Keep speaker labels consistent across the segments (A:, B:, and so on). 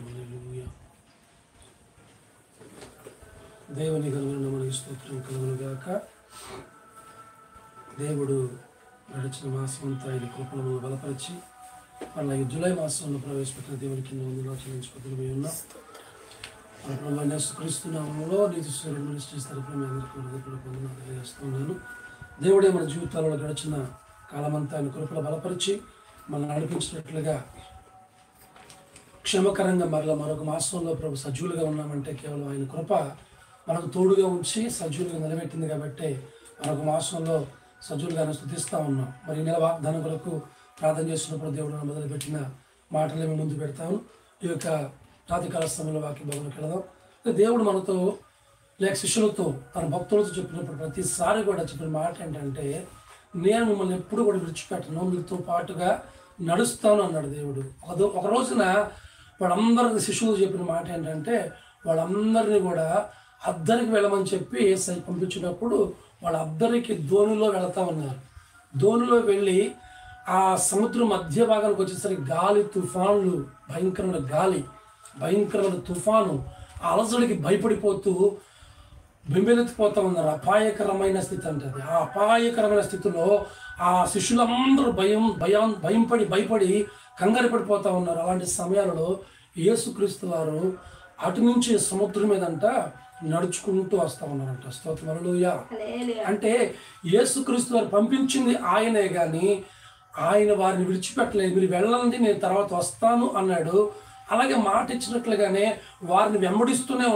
A: హల్లెలూయా. దేవుని కలుగును మనకి స్తోత్రం కలుగును గాక. దేవుడు గడిచిన మాసం అంతా ఆయన కృపను బలపరిచి అలాగే జూలై మాసంలో ప్రవేశపెట్టిన దేవునికి వందనాలు చెల్లించుకుంటూ ఉన్నాం. మన ప్రభువైన యేసుక్రీస్తు నామములో నీతి సూర్యుడు మినిస్ట్రీస్ తరపున మీ అందరికీ వందనాలు తెలియజేస్తున్నాను. దేవుడే మన జీవితాలలో గడిచిన కాలమంతా ఆయన కృపను బలపరిచి మనల్ని నడిపించినట్లుగా క్షేమకరంగా మరొక మాసంలో ప్రభు సజీవులుగా ఉన్నామంటే కేవలం ఆయన కృప మనకు తోడుగా ఉంచి సజీవులుగా నిలబెట్టింది కాబట్టి మరొక మాసంలో సజీవులుగా స్తుతిస్తూ ఉన్నాం. మరి ఈ నెల వాగ్దానం కొరకు ప్రార్థన చేస్తున్నప్పుడు దేవుడు మొదలుపెట్టిన మాటలు మేము ముందు పెడతాను. ఈ యొక్క రాత్రికాల సమయంలో వాక్య భాగంలోకి వెళదాం. దేవుడు మనతో లేక శిష్యులతో తన భక్తులతో చెప్పినప్పుడు ప్రతిసారి కూడా చెప్పిన మాట ఏంటంటే, నేను మిమ్మల్ని ఎప్పుడు కూడా విడిచిపెట్టను, మీతో పాటుగా నడుస్తాను అన్నాడు దేవుడు. ఒక రోజున వాళ్ళందరికీ శిష్యులు చెప్పిన మాట ఏంటంటే, వాళ్ళందరినీ కూడా అద్దరికి వెళ్ళమని చెప్పి ఏసై పంపించినప్పుడు వాళ్ళందరికీ ధోనిలో వెళతా ఉన్నారు. ధోనిలో వెళ్ళి ఆ సముద్రం మధ్య భాగానికి వచ్చేసరికి గాలి తుఫాన్లు, భయంకరమైన గాలి, భయంకరమైన తుఫాను, ఆ అలజడికి భయపడిపోతూ బెంబెలెత్తిపోతా ఉన్నారు. అపాయకరమైన స్థితి అంటే అది. ఆ అపాయకరమైన స్థితిలో ఆ శిష్యులందరూ భయపడి కంగారు పడిపోతూ ఉన్నారు. అలాంటి సమయాలలో యేసుక్రీస్తు వారు అటు నుంచి సముద్రం మీదంట నడుచుకుంటూ వస్తూ ఉన్నారంట. స్తోత్రం హల్లెలూయా. అంటే యేసుక్రీస్తు వారు పంపించింది ఆయనే కానీ ఆయన వారిని విడిచిపెట్టలేదు. మీరు వెళ్ళండి, నేను తర్వాత వస్తాను అన్నాడు. అలాగే మాట ఇచ్చినట్లుగానే వారిని వెంబడిస్తూనే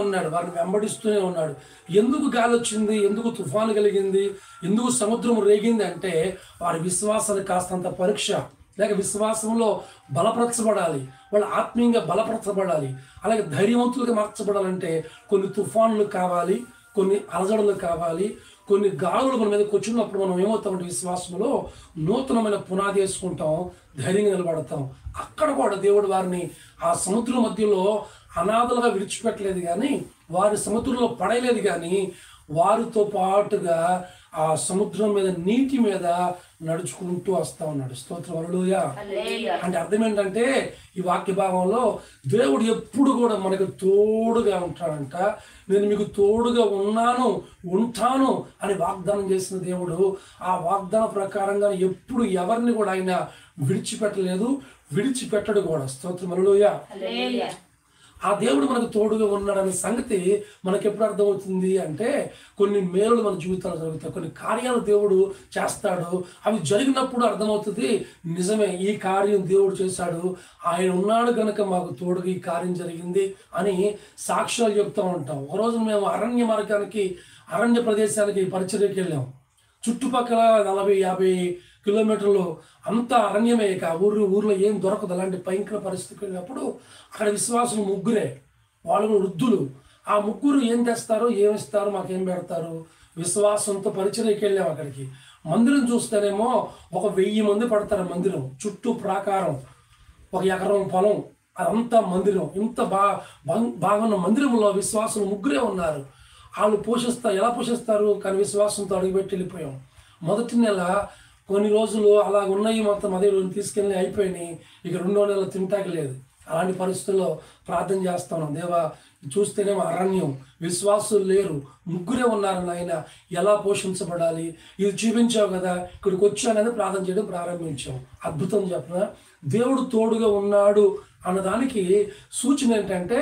A: ఉన్నాడు. ఎందుకు గాలి వచ్చింది, ఎందుకు తుఫాను కలిగింది, ఎందుకు సముద్రం రేగింది అంటే వారి విశ్వాసాన్ని కాస్తంత పరీక్ష, లేక విశ్వాసంలో బలపరచబడాలి, వాళ్ళు ఆత్మీయంగా బలపరచబడాలి. అలాగే ధైర్యవంతులుగా మార్చబడాలంటే కొన్ని తుఫానులు కావాలి, కొన్ని అలజడులు కావాలి, కొన్ని గాలులు మన మీదకి వచ్చినప్పుడు మనం ఏమవుతామంటే విశ్వాసంలో నూతనమైన పునాది వేసుకుంటాం, ధైర్యంగా నిలబడతాం. అక్కడ కూడా దేవుడు వారిని ఆ సముద్రం మధ్యలో అనాథలుగా విడిచిపెట్టలేదు కానీ, వారి సముద్రంలో పడలేదు కానీ వారితో పాటుగా ఆ సముద్రం మీద, నీటి మీద నడుచుకుంటూ వస్తా ఉన్నాడు. స్తోత్రం హల్లెలూయా. అంటే అర్థం ఏంటంటే ఈ వాక్య భాగంలో దేవుడు ఎప్పుడు కూడా మనకు తోడుగా ఉంటాడంట. నేను మీకు తోడుగా ఉంటాను అని వాగ్దానం చేసిన దేవుడు ఆ వాగ్దాన ప్రకారంగా ఎప్పుడు ఎవరిని కూడా ఆయన విడిచిపెట్టలేదు, విడిచిపెట్టడు కూడా. స్తోత్రం హల్లెలూయా. ఆ దేవుడు మనకు తోడుగా ఉన్నాడనే సంగతి మనకు ఎప్పుడు అర్థమవుతుంది అంటే, కొన్ని మేలులు మన జీవితాలు జరుగుతాయి, కొన్ని కార్యాలు దేవుడు చేస్తాడు. అవి జరిగినప్పుడు అర్థమవుతుంది, నిజమే ఈ కార్యం దేవుడు చేశాడు, ఆయన ఉన్నాడు కనుక మాకు తోడుగా ఈ కార్యం జరిగింది అని సాక్ష్యాలు చెప్తూ ఉంటాం. ఒకరోజు మేము అరణ్య ప్రదేశానికి పరిచర్యకి వెళ్ళాం. చుట్టుపక్కల 40-50 కిలోమీటర్లు అంతా అరణ్యమే. ఇక ఊర్లో ఏం దొరకదు. అలాంటి భయంకర పరిస్థితికి వెళ్ళినప్పుడు అక్కడ విశ్వాసులు ముగ్గురే, వాళ్ళు వృద్ధులు. ఆ ముగ్గురు ఏం తెస్తారు, ఏమిస్తారు, మాకేం పెడతారు? విశ్వాసంతో పరిచర్యకి వెళ్ళాం. అక్కడికి మందిరం చూస్తేనేమో 1000 మంది పడతారు. మందిరం చుట్టూ ప్రాకారం, 1 ఎకరం పొలం, అదంతా మందిరం. ఇంత బాగున్న మందిరంలో విశ్వాసులు ముగ్గురే ఉన్నారు. వాళ్ళు ఎలా పోషిస్తారు? కానీ విశ్వాసంతో అడుగుపెట్టి వెళ్ళిపోయాం. మొదటి నెల కొన్ని రోజులు అలా ఉన్నాయి, మొత్తం అదే రోజు తీసుకెళ్ళి అయిపోయినాయి. ఇక 2వ నెల తింటాకి లేదు. అలాంటి పరిస్థితుల్లో ప్రార్థన చేస్తున్నాం. దేవా, చూస్తేనేమో అరణ్యం, విశ్వాసులు లేరు, ముగ్గురే ఉన్నారు నాయన, ఎలా పోషించబడాలి, ఇది చూపించావు కదా, ఇక్కడికి వచ్చానని ప్రార్థన చేయడం ప్రారంభించాం. అద్భుతం చెప్పిన దేవుడు తోడుగా ఉన్నాడు అన్నదానికి సూచన ఏంటంటే,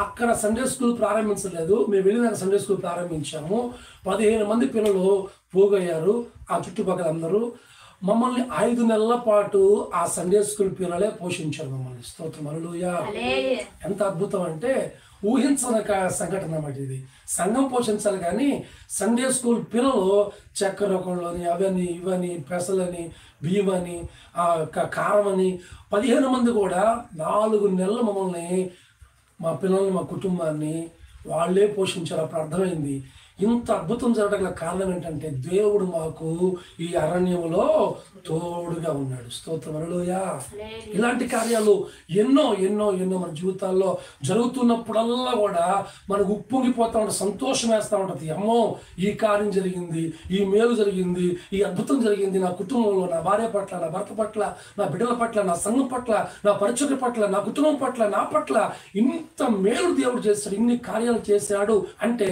A: అక్కడ సండే స్కూల్ ప్రారంభించలేదు, మేము వెళ్ళిన సండే స్కూల్ ప్రారంభించాము. 15 మంది పిల్లలు పోగయ్యారు. ఆ చుట్టుపక్కల అందరూ మమ్మల్ని 5 నెలల పాటు ఆ సండే స్కూల్ పిల్లలే పోషించారు మమ్మల్ని. స్తోత్రం హల్లెలూయా. ఎంత అద్భుతం అంటే ఊహించని సంఘటన అన్నమాట ఇది. సంఘం పోషించాలి కానీ సండే స్కూల్ పిల్లలు చక్కెర కొళ్ళని, అవని ఇవని, పెసలని, బియ్యమని, కారమని 15 మంది కూడా 4 నెలలు మమ్మల్ని, మా పిల్లల్ని, మా కుటుంబాన్ని వాళ్ళే పోషించారు. అప్పుడు అర్థమైంది ఇంత అద్భుతం జరగడానికి కారణం ఏంటంటే దేవుడు మాకు ఈ అరణ్యంలో తోడుగా ఉన్నాడు. స్తోత్రం హల్లెలూయా. ఇలాంటి కార్యాలు ఎన్నో ఎన్నో ఎన్నో మన జీవితాల్లో జరుగుతున్నప్పుడల్లా కూడా మనకు ఉప్పొంగిపోతా ఉంటుంది, సంతోషం వేస్తూ ఉంటుంది. అమ్మో, ఈ కార్యం జరిగింది, ఈ మేలు జరిగింది, ఈ అద్భుతం జరిగింది నా కుటుంబంలో, నా భార్య పట్ల, నా భర్త పట్ల, నా బిడ్డల పట్ల, నా సంఘం పట్ల, నా పరిచర్య పట్ల, నా కుటుంబం పట్ల, నా పట్ల ఇంత మేలు దేవుడు చేశాడు, ఇన్ని కార్యాలు చేశాడు అంటే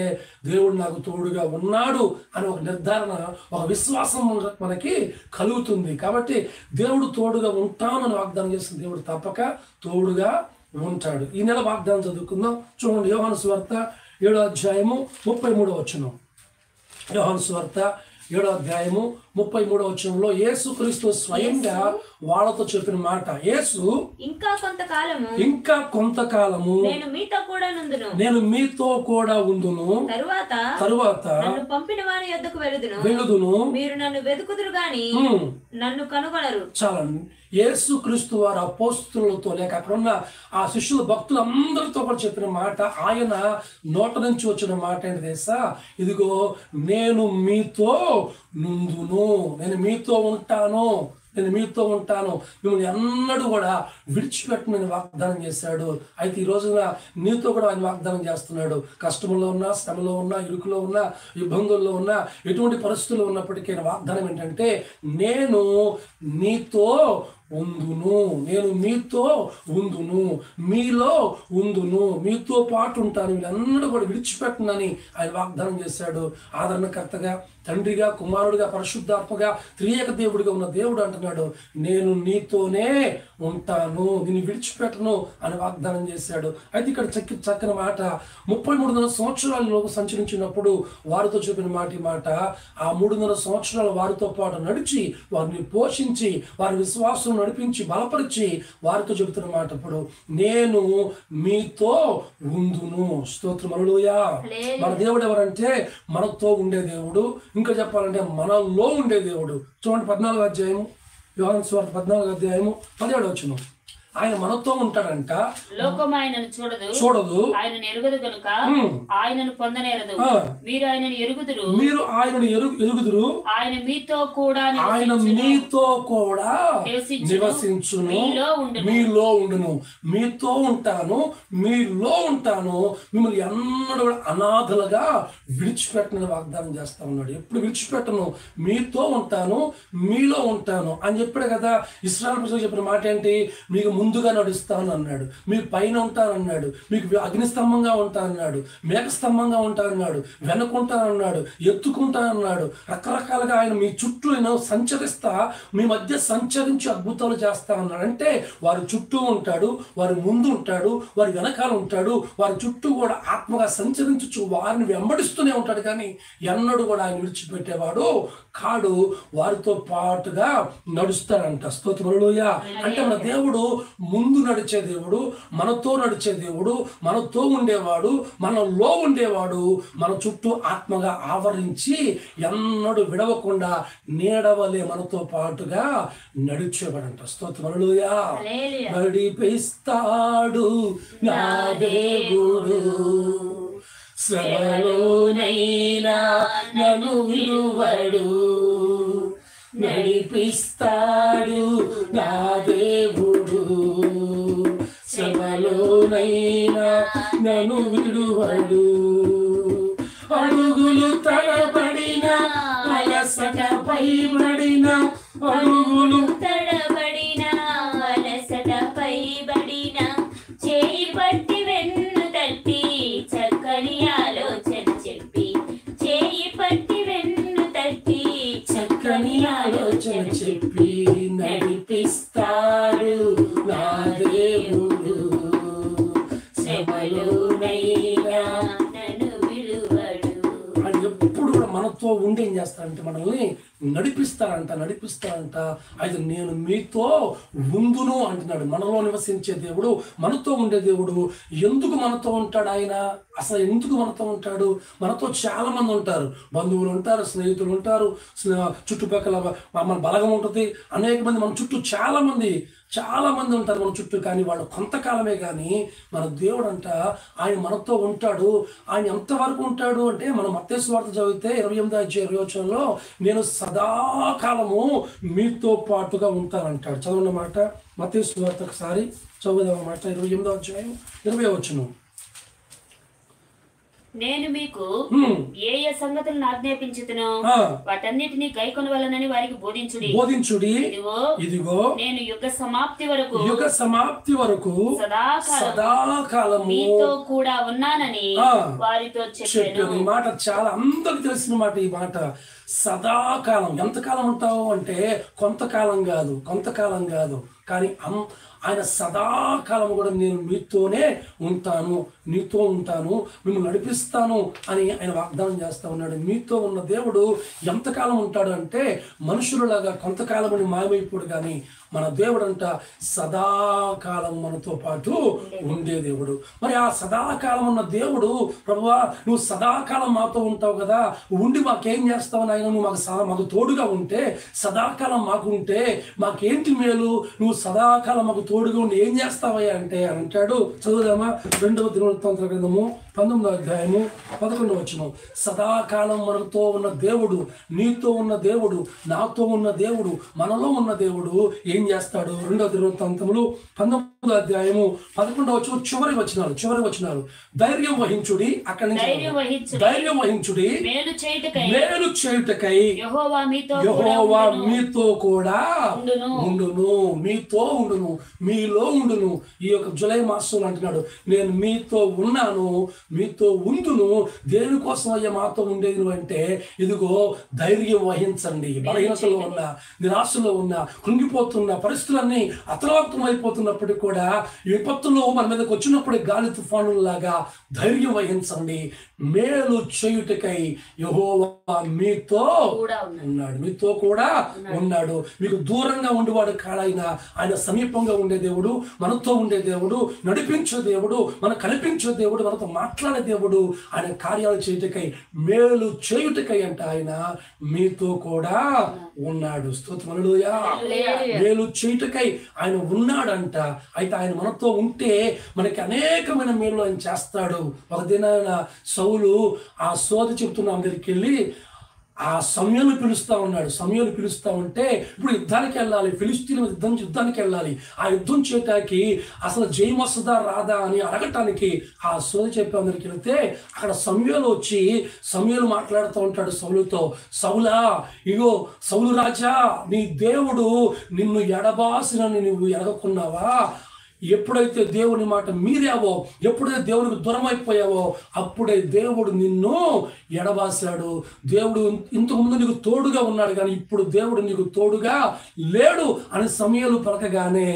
A: దేవుడు నాకు తోడుగా ఉన్నాడు అని ఒక నిర్ధారణ, ఒక విశ్వాసం మనకి కలుగుతుంది. కాబట్టి దేవుడు తోడుగా ఉంటానని వాగ్దానం చేసిన దేవుడు తప్పక తోడుగా ఉంటాడు. ఈ నెల వాగ్దానం చదువుకుందాం. చూడండి, యోహాను సువార్త 7వ అధ్యాయము 33వ వచనం. యోహాను సువార్త 7వ అధ్యాయము 33వ వచనంలో యేసుక్రీస్తు స్వయంగా వాళ్ళతో చెప్పిన మాట, యేసు ఇంకా కొంతకాలము నేను మీతో కూడా ఉందును, తరువాత పంపిన వారి యొద్దకు వెలుదును, మీరు నన్ను వెతుకుదురు గాని నన్ను కనుగొనరు. చాలండి. యేసుక్రీస్తు వారు అపోస్తులతో లేక అక్కడ ఉన్న ఆ శిష్యుల భక్తులందరితో కూడా చెప్పిన మాట, ఆయన నోట నుంచి వచ్చిన మాట ఏంటి తెలుసా? ఇదిగో నేను మీతో నుందును, నేను మీతో ఉంటాను, నేను మీతో ఉంటాను, మిమ్మల్ని ఎన్నడూ కూడా విడిచిపెట్టమని వాగ్దానం చేశాడు. అయితే ఈ రోజున నీతో కూడా ఆయన వాగ్దానం చేస్తున్నాడు. కష్టంలో ఉన్నా, శ్రమలో ఉన్నా, ఇరుకులో ఉన్నా, ఇబ్బందుల్లో ఉన్నా, ఎటువంటి పరిస్థితుల్లో ఉన్నప్పటికీ వాగ్దానం ఏంటంటే, నేను నీతో ఉందును, నేను మీతో ఉందును, మీలో ఉందును, మీతో పాటు ఉంటాను, వీళ్ళందరూ కూడా విడిచిపెట్టనని ఆయన వాగ్దానం చేశాడు. ఆదరణకర్తగా, తండ్రిగా, కుమారుడిగా, పరిశుద్ధాత్మగా, త్రియేక దేవుడిగా ఉన్న దేవుడు అంటున్నాడు, నేను నీతోనే ఉంటాను, నేను విడిచిపెట్టను అని వాగ్దానం చేశాడు. అయితే ఇక్కడ చక్కని మాట, 33 సంవత్సరాలలో సంచరించినప్పుడు వారితో చెప్పిన మాట, ఈ మాట ఆ 3.5 సంవత్సరాలు వారితో పాటు నడిచి, వారిని పోషించి, వారి విశ్వాసం నడిపించి, బలపరిచి వారితో చెబుతున్న మాట, ఇప్పుడు నేను మీతో ఉందును. స్తోత్రం హల్లెలూయా. మన దేవుడు ఎవరంటే మనతో ఉండే దేవుడు, ఇంకా చెప్పాలంటే మనలో ఉండే దేవుడు. చూడండి, 14వ అధ్యాయము, యోహాను సువార్త 14వ అధ్యాయము 17వ వచనం. ఆయన మనతో ఉంటాడంట.
B: లోకం ఆయనను చూడదు, ఆయనను ఎరుగదు గనుక ఆయనను పొందనేరదు. మీరు ఆయనను ఎరుగుదురు, ఆయన మీతో కూడా
A: నివసించును, మీలో ఉండును. మీతో ఉంటాను, మీలో ఉంటాను, మిమ్మల్ని ఎన్నడూ కూడా అనాథలుగా విడిచిపెట్టనని వాగ్దానం చేస్తా ఉన్నాడు. ఎప్పుడు విడిచిపెట్టను, మీతో ఉంటాను, మీలో ఉంటాను అని చెప్పాడు కదా. ఇశ్రాయేలు ప్రజలకు చెప్పిన మాట ఏంటి? మీకు ముందుగా నడుస్తాను అన్నాడు, మీకు పైన ఉంటానన్నాడు, మీకు అగ్నిస్తంభంగా ఉంటానన్నాడు, మేఘస్తంభంగా ఉంటానన్నాడు, వెనుకుంటానన్నాడు, ఎత్తుకుంటానన్నాడు. రకరకాలుగా ఆయన మీ చుట్టూ సంచరిస్తా, మీ మధ్య సంచరించి అద్భుతాలు చేస్తా అన్నాడు. అంటే వారి చుట్టూ ఉంటాడు, వారి ముందు ఉంటాడు, వారి వెనకాల ఉంటాడు, వారి చుట్టూ కూడా ఆత్మగా సంచరించు వారిని వెంబడిస్తూనే ఉంటాడు. కానీ ఎన్నడూ కూడా ఆయన విడిచిపెట్టేవాడు కాడు, వారితో పాటుగా నడుస్తాడంట. స్తోత్రం హల్లెలూయా. అంటే మన దేవుడు ముందు నడిచే దేవుడు, మనతో నడిచే దేవుడు, మనతో ఉండేవాడు, మనలో ఉండేవాడు, మన చుట్టూ ఆత్మగా ఆవరించి ఎన్నడూ విడవకుండా నీడవలే మనతో పాటుగా నడిచేవాడంట. స్తోత్రం హల్లెలూయా. నడిపిస్తాడు నా దేవుడు, శ్రమలోనైనా నన్ను విడువడు, నడిపిస్తాడు నా దేవుడు, శ్రమలోనైనా నన్ను విడువడు. అడుగులు తడబడిన, అలసట పైబడిన, అడుగులు
B: తడబడిన, అలసట పైబడిన, చేయి పట్టి వెన్ను తట్టి చక్కని ఆలోచన చెప్పి, చేయి పట్టి వెన్ను తట్టి చక్కని ఆలోచన చెప్పి, నడిపిస్తాడు నా దేవుడు, శ్రమలోనైనా నన్ను విడువడు.
A: అని ఎప్పుడు కూడా మనతో ఉండి ఏం చేస్తారంటే మనల్ని నడిపిస్తారంట. అయితే నేను మీతో ఉందును అంటున్నాడు. మనలో నివసించే దేవుడు, మనతో ఉండే దేవుడు. ఎందుకు మనతో ఉంటాడు ఆయన? అసలు ఎందుకు మనతో ఉంటాడు? మనతో చాలా మంది ఉంటారు, బంధువులు ఉంటారు, స్నేహితులు ఉంటారు, చుట్టుపక్కల మన బలగం ఉంటుంది, అనేక మంది మన చుట్టూ చాలా మంది చాలా మంది ఉంటారు మన చుట్టూ, కానీ వాళ్ళు కొంతకాలమే. కానీ మన దేవుడు అంట ఆయన మనతో ఉంటాడు. ఆయన ఎంతవరకు ఉంటాడు అంటే, మనం మత్తయి సువార్త చదివితే 28:20 నేను సదాకాలము మీతో పాటుగా ఉంటానంటాడు. చదవన్నమాట మత్తయి సువార్త ఒకసారి చదువుదాం అన్నమాట. 28:20.
B: నేను మీకు ఏ ఏ సంగతులను ఆజ్ఞాపించుతునో వాటన్నిటిని గైకొనవలెనని వారికి బోధించుడి. ఇదిగో నేను యుగ సమాప్తి వరకు సదాకాలము మీతో కూడా ఉన్నానని వారితో చెప్పాను.
A: ఈ మాట చాలా అందరికి తెలిసిన మాట. ఈ మాట సదాకాలం. ఎంతకాలం ఉంటావు అంటే కొంతకాలం కాదు, కానీ ఆయన సదాకాలం కూడా నేను నీతో ఉంటాను, మిమ్మల్ని నడిపిస్తాను అని ఆయన వాగ్దానం చేస్తా ఉన్నాడు. మీతో ఉన్న దేవుడు ఎంతకాలం ఉంటాడు అంటే, మనుషులలాగా కొంతకాలం అని మాయమైపోడు, కానీ మన దేవుడు అంట సదాకాలం మనతో పాటు ఉండే దేవుడు. మరి ఆ సదాకాలం ఉన్న దేవుడు, ప్రభువా నువ్వు సదాకాలం మాతో ఉంటావు కదా, ఉండి మాకేం చేస్తావు నాయన, నువ్వు మాకు తోడుగా ఉంటే, సదాకాలం మాకు ఉంటే మాకేంటి మేలు, నువ్వు సదాకాలం మాకు తోడుగా ఉండి ఏం చేస్తావయ్యా అంటే అంటాడు. చదువుదామా 2వ దినవృత్తాంతముల గ్రంథము 19:11. సదాకాలం మనతో ఉన్న దేవుడు, నీతో ఉన్న దేవుడు, నాతో ఉన్న దేవుడు, మనలో ఉన్న దేవుడు ఏం చేస్తాడు? 2వ దినవృత్తాంతములు 19:11 చివరి వచనాలు. ధైర్యం వహించుడి. అక్కడి నుంచి ధైర్యం వహించుడి, మేలు చేయుటకై యెహోవా మీతో కూడా ఉండును, మీలో ఉండును. ఈ యొక్క జూలై మాసంలో అంటున్నాడు, నేను మీతో ఉన్నాను, మీతో ఉండును. దేనికోసం అయ్యా మాతో ఉండేది నువ్వు అంటే, ఇదిగో ధైర్యం వహించండి. బలహీనతలో ఉన్న, నిరాశలో ఉన్న, కృంగిపోతున్న పరిస్థితులన్నీ అతలాకుతం అయిపోతున్నప్పటికీ కూడా, విపత్తులు మన మీదకి వచ్చినప్పుడు గాలి తుఫానులాగా ధైర్యం వహించండి. మేలు చేయుటకై యెహోవా మీతో కూడా ఉన్నాడు. మీకు దూరంగా ఉండేవాడు కాడైనా ఆయన సమీపంగా ఉండే దేవుడు, మనతో ఉండే దేవుడు, నడిపించే దేవుడు, మనకు కనిపించే దేవుడు, మనతో మాట్లాడే దేవుడు. ఆయన కార్యాలు చేయుటకై, మేలు చేయుటకై అంట ఆయన మీతో కూడా ఉన్నాడు. స్తోత్రం హల్లెలూయా. మేలు చేయుటకై ఆయన ఉన్నాడంట. అయితే ఆయన మనతో ఉంటే మనకి అనేకమైన మేలు ఆయన చేస్తాడు. ఒక దినాన సౌలు ఆ సోద చెప్తున్న దగ్గరికి వెళ్ళి ఆ సమయంలో పిలుస్తా ఉన్నాడు. సమయంలో పిలుస్తా ఉంటే, ఇప్పుడు యుద్ధానికి వెళ్ళాలి, ఫిలిస్తీన్ యుద్ధానికి వెళ్ళాలి, ఆ యుద్ధం చేయటానికి అసలు జయం వస్తుందా రాదా అని అడగటానికి ఆ సోది చెప్పే అందరికి వెళ్తే, అక్కడ సమయంలో వచ్చి సమయంలో మాట్లాడుతూ ఉంటాడు సౌలుతో. సౌలా, ఇగో సౌలు రాజా, నీ దేవుడు నిన్ను ఎడబాసినని నువ్వు ఎరగకున్నావా? ఎప్పుడైతే దేవుని మాట మీరావో, ఎప్పుడైతే దేవునికి దూరం అయిపోయావో, అప్పుడే దేవుడు నిన్ను ఎడబాసాడు. దేవుడు ఇంతకుముందు నీకు తోడుగా ఉన్నాడు, కానీ ఇప్పుడు దేవుడు నీకు తోడుగా లేడు అని సమయాలు పలకగానే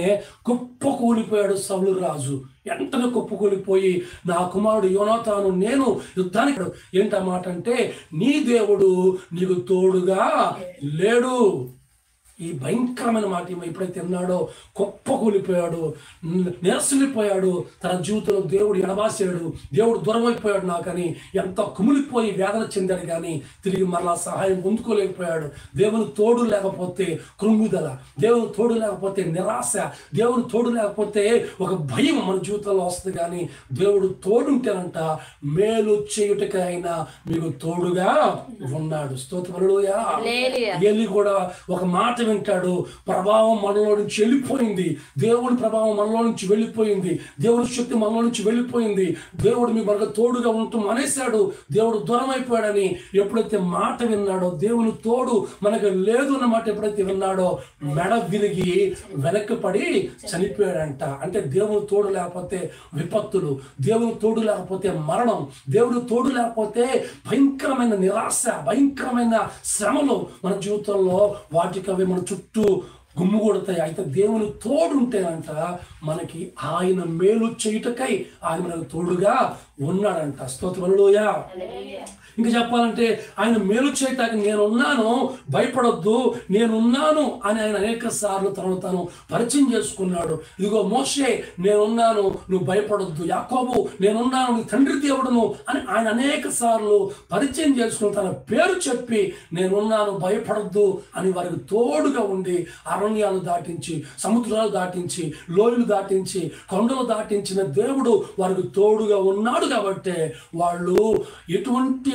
A: కుప్పకూలిపోయాడు సౌలు రాజు. వెంటనే కుప్పకూలిపోయి, నా కుమారుడు యోనాతాను నేను యుద్ధానికి. ఏంటా మాట అంటే, నీ దేవుడు నీకు తోడుగా లేడు. ఈ భయంకరమైన మాట ఎప్పుడైతే విన్నాడో కుప్పకూలిపోయాడు, నిరసలిపోయాడు. తన జీవితంలో దేవుడు ఎడబాసాడు, దేవుడు దూరం అయిపోయాడు నాకని ఎంత కుమిలిపోయి వేదన చెందాడు, కానీ తిరిగి మరలా సహాయం పొందుకోలేకపోయాడు. దేవుని తోడు లేకపోతే కృంగుదల, దేవుని తోడు లేకపోతే నిరాశ, దేవుని తోడు లేకపోతే ఒక భయం మన జీవితంలో వస్తుంది. కానీ దేవుడు తోడుంటేనంట మేలు చేయుటకై ఆయన మీకు తోడుగా ఉన్నాడు. స్తోత్రం హల్లెలూయా. ఏలీ కూడా ఒక మాట వింటాడు, ప్రభావం మనలో నుంచి వెళ్ళిపోయింది, దేవుడి ప్రభావం మనలో నుంచి వెళ్ళిపోయింది, దేవుడి శక్తి మనలో నుంచి వెళ్ళిపోయింది, దేవుడు మీ మనకు తోడుగా ఉంటూ అనేశాడు, దేవుడు దూరం అయిపోయాడని ఎప్పుడైతే మాట విన్నాడో, దేవుని తోడు మనకు లేదు అన్న మాట ఎప్పుడైతే విన్నాడో, మెడ విరిగి వెనక్కి పడి చనిపోయాడంట. అంటే దేవుని తోడు లేకపోతే విపత్తులు, దేవుని తోడు లేకపోతే మరణం, దేవుని తోడు లేకపోతే భయంకరమైన నిరాశ, భయంకరమైన శ్రమలు మన జీవితంలో వాటికి అవి మన చుట్టూ గుమ్ముగొడతాయి. అయితే దేవుని తోడు ఉంటేనంట మనకి ఆయన మేలు చేయుటకై ఆయన మనకు తోడుగా ఉన్నాడంట. స్తోత్రం హల్లెలూయా. ఇంకా చెప్పాలంటే ఆయన మేలు చేయటానికి నేనున్నాను, భయపడొద్దు, నేనున్నాను అని ఆయన అనేక సార్లు తనను తాను పరిచయం చేసుకున్నాడు. ఇదిగో మోషే నేనున్నాను, నువ్వు భయపడొద్దు, యాకోబు నేనున్నాను, నీ తండ్రి దేవుడును అని ఆయన అనేక సార్లు పరిచయం చేసుకుని తన పేరు చెప్పి నేనున్నాను, భయపడొద్దు అని వారికి తోడుగా ఉండి 40 అరణ్యాలు దాటించి, సముద్రాలు దాటించి, లోయలు దాటించి, కొండలు దాటించిన దేవుడు వారికి తోడుగా ఉన్నాడు కాబట్టి వాళ్ళు ఎటువంటి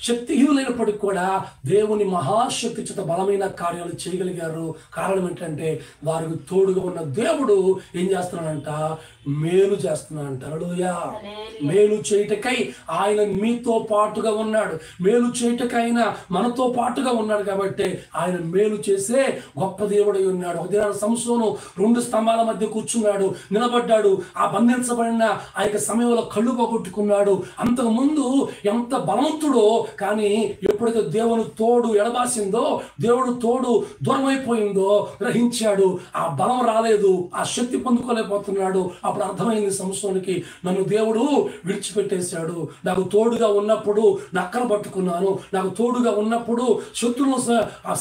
A: శక్తిహీనులైనప్పటికీ కూడా దేవుని మహాశక్తి చేత బలమైన కార్యాలు చేయగలిగారు. కారణం ఏంటంటే వారికి తోడుగా ఉన్న దేవుడు ఏం చేస్తున్నాడంట? మేలు చేస్తున్నాడంట. హల్లెలూయా. మేలు చేయటకై ఆయన మీతో పాటుగా ఉన్నాడు. మేలు చేయటకై ఆయన మనతో పాటుగా ఉన్నాడు కాబట్టి ఆయన మేలు చేసే గొప్ప దేవుడై ఉన్నాడు. ఒక దినాన సంసోను 2 స్తంభాల మధ్య కూర్చున్నాడు, నిలబడ్డాడు. ఆ బంధించబడిన ఆ యొక్క సమయంలో కళ్ళు పోగొట్టుకున్నాడు. అంతకు ముందు ఎంత బలవంతుడో, కానీ ఎప్పుడైతే దేవుని తోడు ఎడబాసిందో, దేవుడు తోడు దూరం అయిపోయిందో గ్రహించాడు. ఆ బలం రాలేదు, ఆ శక్తి పొందుకోలేకపోతున్నాడు. అప్పుడు అర్థమైంది సంసోనుకి, నన్ను దేవుడు విడిచిపెట్టేశాడు. నాకు తోడుగా ఉన్నప్పుడు నక్కలు పట్టుకున్నాను, నాకు తోడుగా ఉన్నప్పుడు శత్రువులను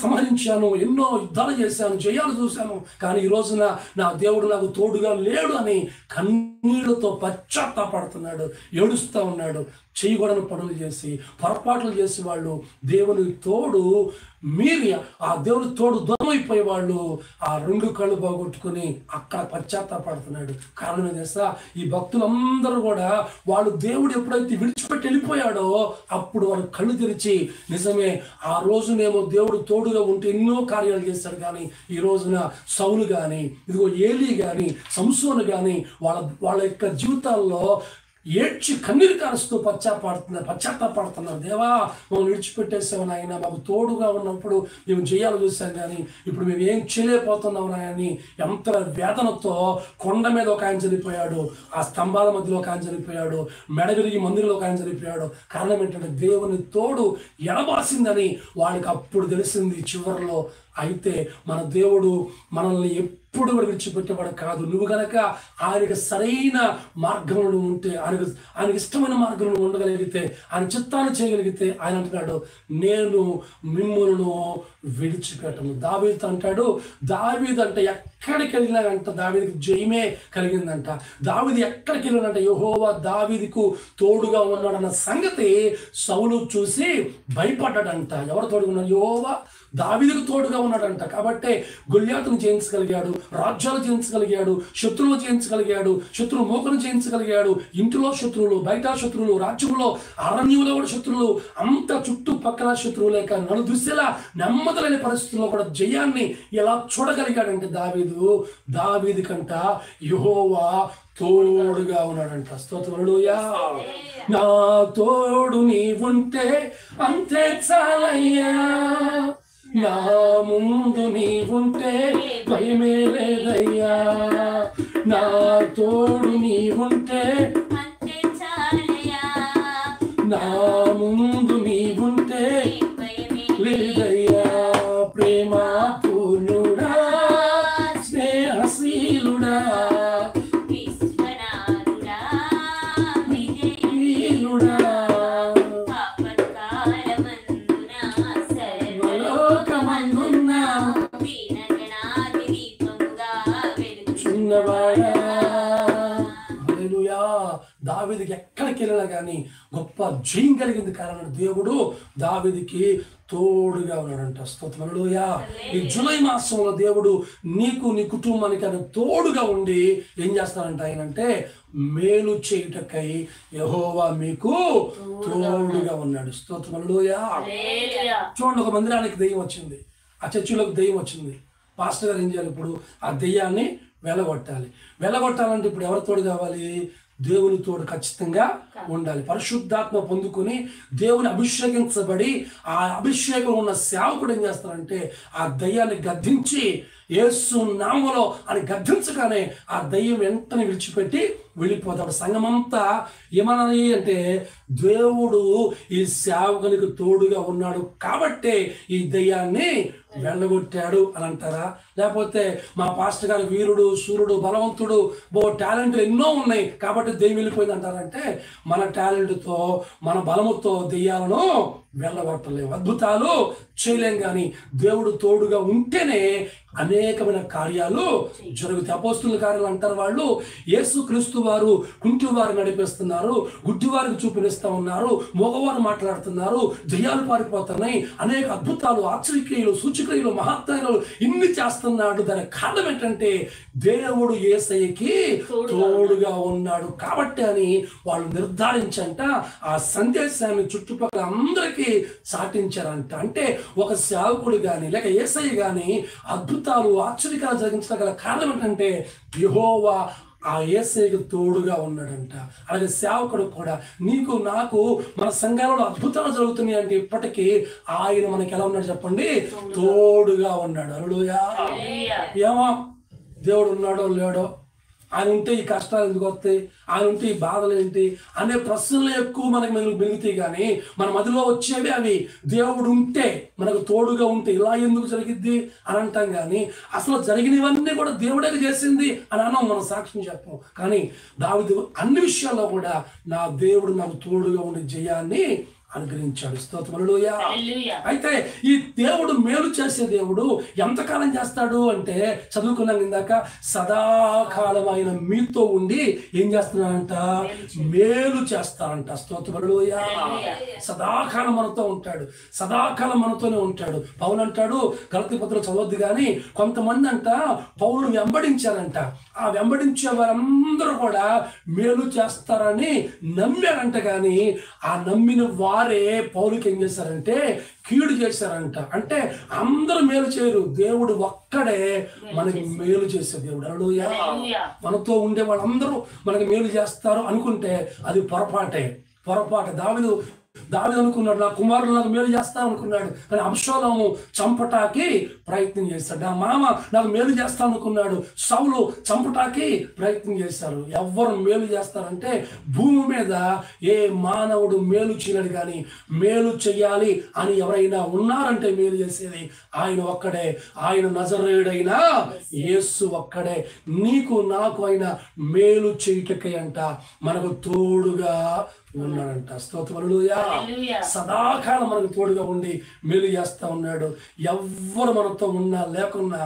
A: సంహరించాను, ఎన్నో యుద్ధాలు చేశాను, జయాలు చూశాను. కానీ ఈ రోజున నా దేవుడు నాకు తోడుగా లేడు అని కన్నీళ్లతో పశ్చాత్తాపడుతున్నాడు, ఏడుస్తూ ఉన్నాడు. చేయకూడని పనులు చేసి, పొరపాట్లు చేసి వాళ్ళు దేవుని తోడు మీరి, ఆ దేవుని తోడు దూరం అయిపోయే వాళ్ళు ఆ 2 కళ్ళు పోగొట్టుకుని అక్కడ పశ్చాత్తాపడుతున్నాడు. కారణం ఏంటంటే ఈ భక్తులందరూ కూడా వాళ్ళు దేవుడు ఎప్పుడైతే విడిచిపెట్టి వెళ్ళిపోయాడో అప్పుడు వారు కళ్ళు తెరిచి, నిజమే ఆ రోజునేమో దేవుడు తోడుగా ఉంటే ఎన్నో కార్యాలు చేశాడు, కానీ ఈ రోజున సౌలు కానీ, ఇదిగో ఏలీ కానీ, సంసోను కానీ వాళ్ళ యొక్క జీవితాల్లో ఏడ్చి కన్నీరు కారుస్తూ పశ్చాత్తాపడుతున్నారు. దేవా, మమ్మల్ని విడిచిపెట్టేసావు నాయన, మాకు తోడుగా ఉన్నప్పుడు మేము జయాలు చూసాం, కానీ ఇప్పుడు మేము ఏం చేయలేకపోతున్నాం నాయని ఎంత వేదనతో కొండ మీద ఒక ఆయన చనిపోయాడు, ఆ స్తంభాల మధ్యలో ఒక ఆయన చనిపోయాడు, మెడవిరిగి మందిరంలో ఒక ఆయన చనిపోయాడు. కారణం ఏంటంటే దేవుని తోడు ఎడబాసిందని వాళ్ళకి అప్పుడు తెలిసింది చివరిలో. అయితే మన దేవుడు మనల్ని ఎప్పుడు కూడా విడిచిపెట్టేవాడు కాదు. నువ్వు గనక ఆయనకి సరైన మార్గంలో ఉంటే, ఆయనకి ఇష్టమైన మార్గంలో ఉండగలిగితే, ఆయన చిత్తాన్ని చేయగలిగితే, ఆయన అంటున్నాడు, నేను మిమ్ములను విడిచిపెట్టను. దావీదు అంటాడు, దావీదు అంటే ఎక్కడికి వెళ్ళినాడంట దావీదుకి జయమే కలిగిందంట. దావీదు ఎక్కడికి వెళ్ళినంట యెహోవా దావీదుకు తోడుగా ఉన్నాడన్న సంగతి సౌలు చూసి భయపడ్డాడంట. ఎవరు తోడుగా ఉన్నారు? యెహోవా దావీదుకు తోడుగా ఉన్నాడంట. కాబట్టి గొల్యాతును జయించగలిగాడు, రాజ్యాలు జయించగలిగాడు, శత్రువులు జయించగలిగాడు, శత్రువు మోకను జయించగలిగాడు. ఇంటిలో శత్రువులు, బయట శత్రువులు, రాజ్యంలో అరణ్యంలో కూడా శత్రువులు, అంత చుట్టుపక్కల శత్రువులే. కానీ నలుదిశలా నెమ్మదలేని పరిస్థితుల్లో కూడా జయాన్ని ఎలా చూడగలిగాడంటే దావీదు కంట యెహోవా తోడుగా ఉన్నాడంట. స్తోత్రం. హల్లెలూయా. నా తోడు నీవుంటే అంతే చాలయ్యా, నా ముందు నీవుంటే భయమే లేదయ్యా, నా తోడు నీవుంటే అంతే చాలయ్యా, నా ముందు నీవుంటే లేదయ్యా. ప్రేమ పూర్ణుడా, స్నేహశీలుడా, దావీదుకి ఎక్కడికి వెళ్ళినా కానీ గొప్ప జయం కలిగింది. కారణం దేవుడు దావీదుకి తోడుగా ఉన్నాడంట. స్తోత్రం. హల్లెలూయా. ఈ జూలై మాసంలో దేవుడు నీకు, నీ కుటుంబానికి ఆయన తోడుగా ఉండి ఏం చేస్తానంట? ఆయన అంటే మేలు చేయుటకై యెహోవా మీకు తోడుగా ఉన్నాడు. స్తోత్రం. హల్లెలూయా. చూడండి, ఒక మందిరానికి దెయ్యం వచ్చింది, ఆ చర్చిలోకి దెయ్యం వచ్చింది. పాస్టర్ గారు ఏం చేయాలి? ఇప్పుడు ఆ దెయ్యాన్ని వెళ్ళగొట్టాలి. వెళ్ళగొట్టాలంటే ఇప్పుడు ఎవరి తోడు కావాలి? దేవుని తోడు ఖచ్చితంగా ఉండాలి. పరిశుద్ధాత్మ పొందుకొని దేవుని అభిషేకించబడి ఆ అభిషేకం ఉన్న సేవకుడు ఏం చేస్తారంటే ఆ దయ్యాన్ని గద్దించి యేసు నామములో అని గద్దించగానే ఆ దయ్యం వెంటనే విడిచిపెట్టి వెళ్ళిపోతాడు. సంఘమంతా ఏమన్నది అంటే దేవుడు ఈ సేవకునికి తోడుగా ఉన్నాడు కాబట్టే ఈ దయ్యాన్ని వెళ్ళగొట్టాడు అని అంటారా? లేకపోతే మా పాస్టర్ గారు వీరుడు, సూర్యుడు, బలవంతుడు, టాలెంట్లు ఎన్నో ఉన్నాయి కాబట్టి దెయ్యం వెళ్ళిపోయింది అంటారంటే మన టాలెంట్తో, మన బలముతో దెయ్యాలను వెళ్ళగొట్టలేము, అద్భుతాలు చేయలేం. కానీ దేవుడు తోడుగా ఉంటేనే అనేకమైన కార్యాలు జరుగుతాయి. అపోస్తుల కార్యాలు అంటారు వాళ్ళు. యేసుక్రీస్తు వారు కుంటి వారు నడిపిస్తున్నారు, గుడ్డి వారికి చూపిస్తూ ఉన్నారు, మగవారు మాట్లాడుతున్నారు, దెయ్యాలు పారిపోతున్నాయి, అనేక అద్భుతాలు, ఆశ్చర్యక్రియలు, సూచక్రియలు, మహత్కార్యాలు ఇన్ని చేస్తున్నాడు. దానికి కారణం ఏంటంటే దేవుడు యేసయ్యకి తోడుగా ఉన్నాడు కాబట్టి అని వాళ్ళు నిర్ధారించంట. ఆ సందేశాన్ని చుట్టుపక్కల అందరికీ చాటించారంట. అంటే ఒక సేవకుడు కానీ లేక యేసయ్య కానీ అద్భుతాలు, ఆశ్చర్యకాలు జరిగించగల కారణం ఏంటంటే యెహోవా ఆ యేసయ్యకు తోడుగా ఉన్నాడంట. అలాగే సేవకుడు కూడా నీకు నాకు మన సంఘాలలో అద్భుతాలు జరుగుతున్నాయి అంటే ఇప్పటికీ ఆయన మనకి ఎలా ఉన్నాడు చెప్పండి? తోడుగా ఉన్నాడు. హల్లెలూయా. ఏమో దేవుడు ఉన్నాడో లేడో, ఆయన ఉంటే ఈ కష్టాలు ఎందుకు వస్తాయి, ఆయన ఉంటే ఈ బాధలు ఏంటి అనే ప్రశ్నలు ఎక్కువ మనకి మెలుగుతాయి. కానీ మన మదిలో వచ్చేవి అవి దేవుడు ఉంటే, మనకు తోడుగా ఉంటే ఇలా ఎందుకు జరిగిద్ది అని అంటాం. కానీ అసలు జరిగినవన్నీ కూడా దేవుడే చేసింది అని అన్నాం, మనం సాక్ష్యం చెప్పాం. కానీ దావీదు అన్ని విషయాల్లో కూడా నా దేవుడు నాకు తోడుగా ఉండే జయాన్ని అనుగ్రహించాడు. స్తోత్రం. హల్లెలూయా. అయితే ఈ దేవుడు మేలు చేసే దేవుడు ఎంతకాలం చేస్తాడు అంటే చదువుకున్నాం ఇందాక, సదాకాలం ఆయన మీతో ఉండి ఏం చేస్తున్నాడంట? మేలు చేస్తారంట. స్తోత్రం. హల్లెలూయా. సదాకాలం మనతో ఉంటాడు, సదాకాలం మనతోనే ఉంటాడు. పౌలు అంటాడు, గలతీ పత్రిక చదవద్దు కానీ కొంతమంది అంట పౌలును వెంబడించారంట. ఆ వెంబడించే వారందరూ కూడా మేలు చేస్తారని నమ్మారంట. కానీ ఆ నమ్మిన వారే పౌలుకి ఏం చేశారంటే కీడు చేశారంట. అంటే అందరూ మేలు చేయరు, దేవుడు ఒక్కడే మనకి మేలు చేసే దేవుడు. హల్లెలూయా. మనతో ఉండే వాళ్ళందరూ మనకి మేలు చేస్తారు అనుకుంటే అది పొరపాటే. దావీదు అనుకున్నాడు, నా కుమారుడు నాకు మేలు చేస్తాను అనుకున్నాడు. కానీ అబ్షాలోము చంపటానికి ప్రయత్నం చేశాడు. నా మామ నాకు మేలు చేస్తాను అనుకున్నాడు, సౌలు చంపటానికి ప్రయత్నం చేశారు. ఎవరు మేలు చేస్తారంటే భూమి మీద ఏ మానవుడు మేలు చేయలేడు. కానీ మేలు చెయ్యాలి అని ఎవరైనా ఉన్నారంటే మేలు చేసేది ఆయన ఒక్కడే. ఆయన నజరేయుడైన యేసు ఒక్కడే నీకు నాకు అయిన మేలు చేయుటకై అంట మనకు తోడుగా ఉన్నాడంట. స్తోత్రం. హల్లెలూయా. సదాకాలం మనకు తోడుగా ఉండి మేలు చేస్తా ఉన్నాడు. ఎవ్వరు మనతో ఉన్నా లేకున్నా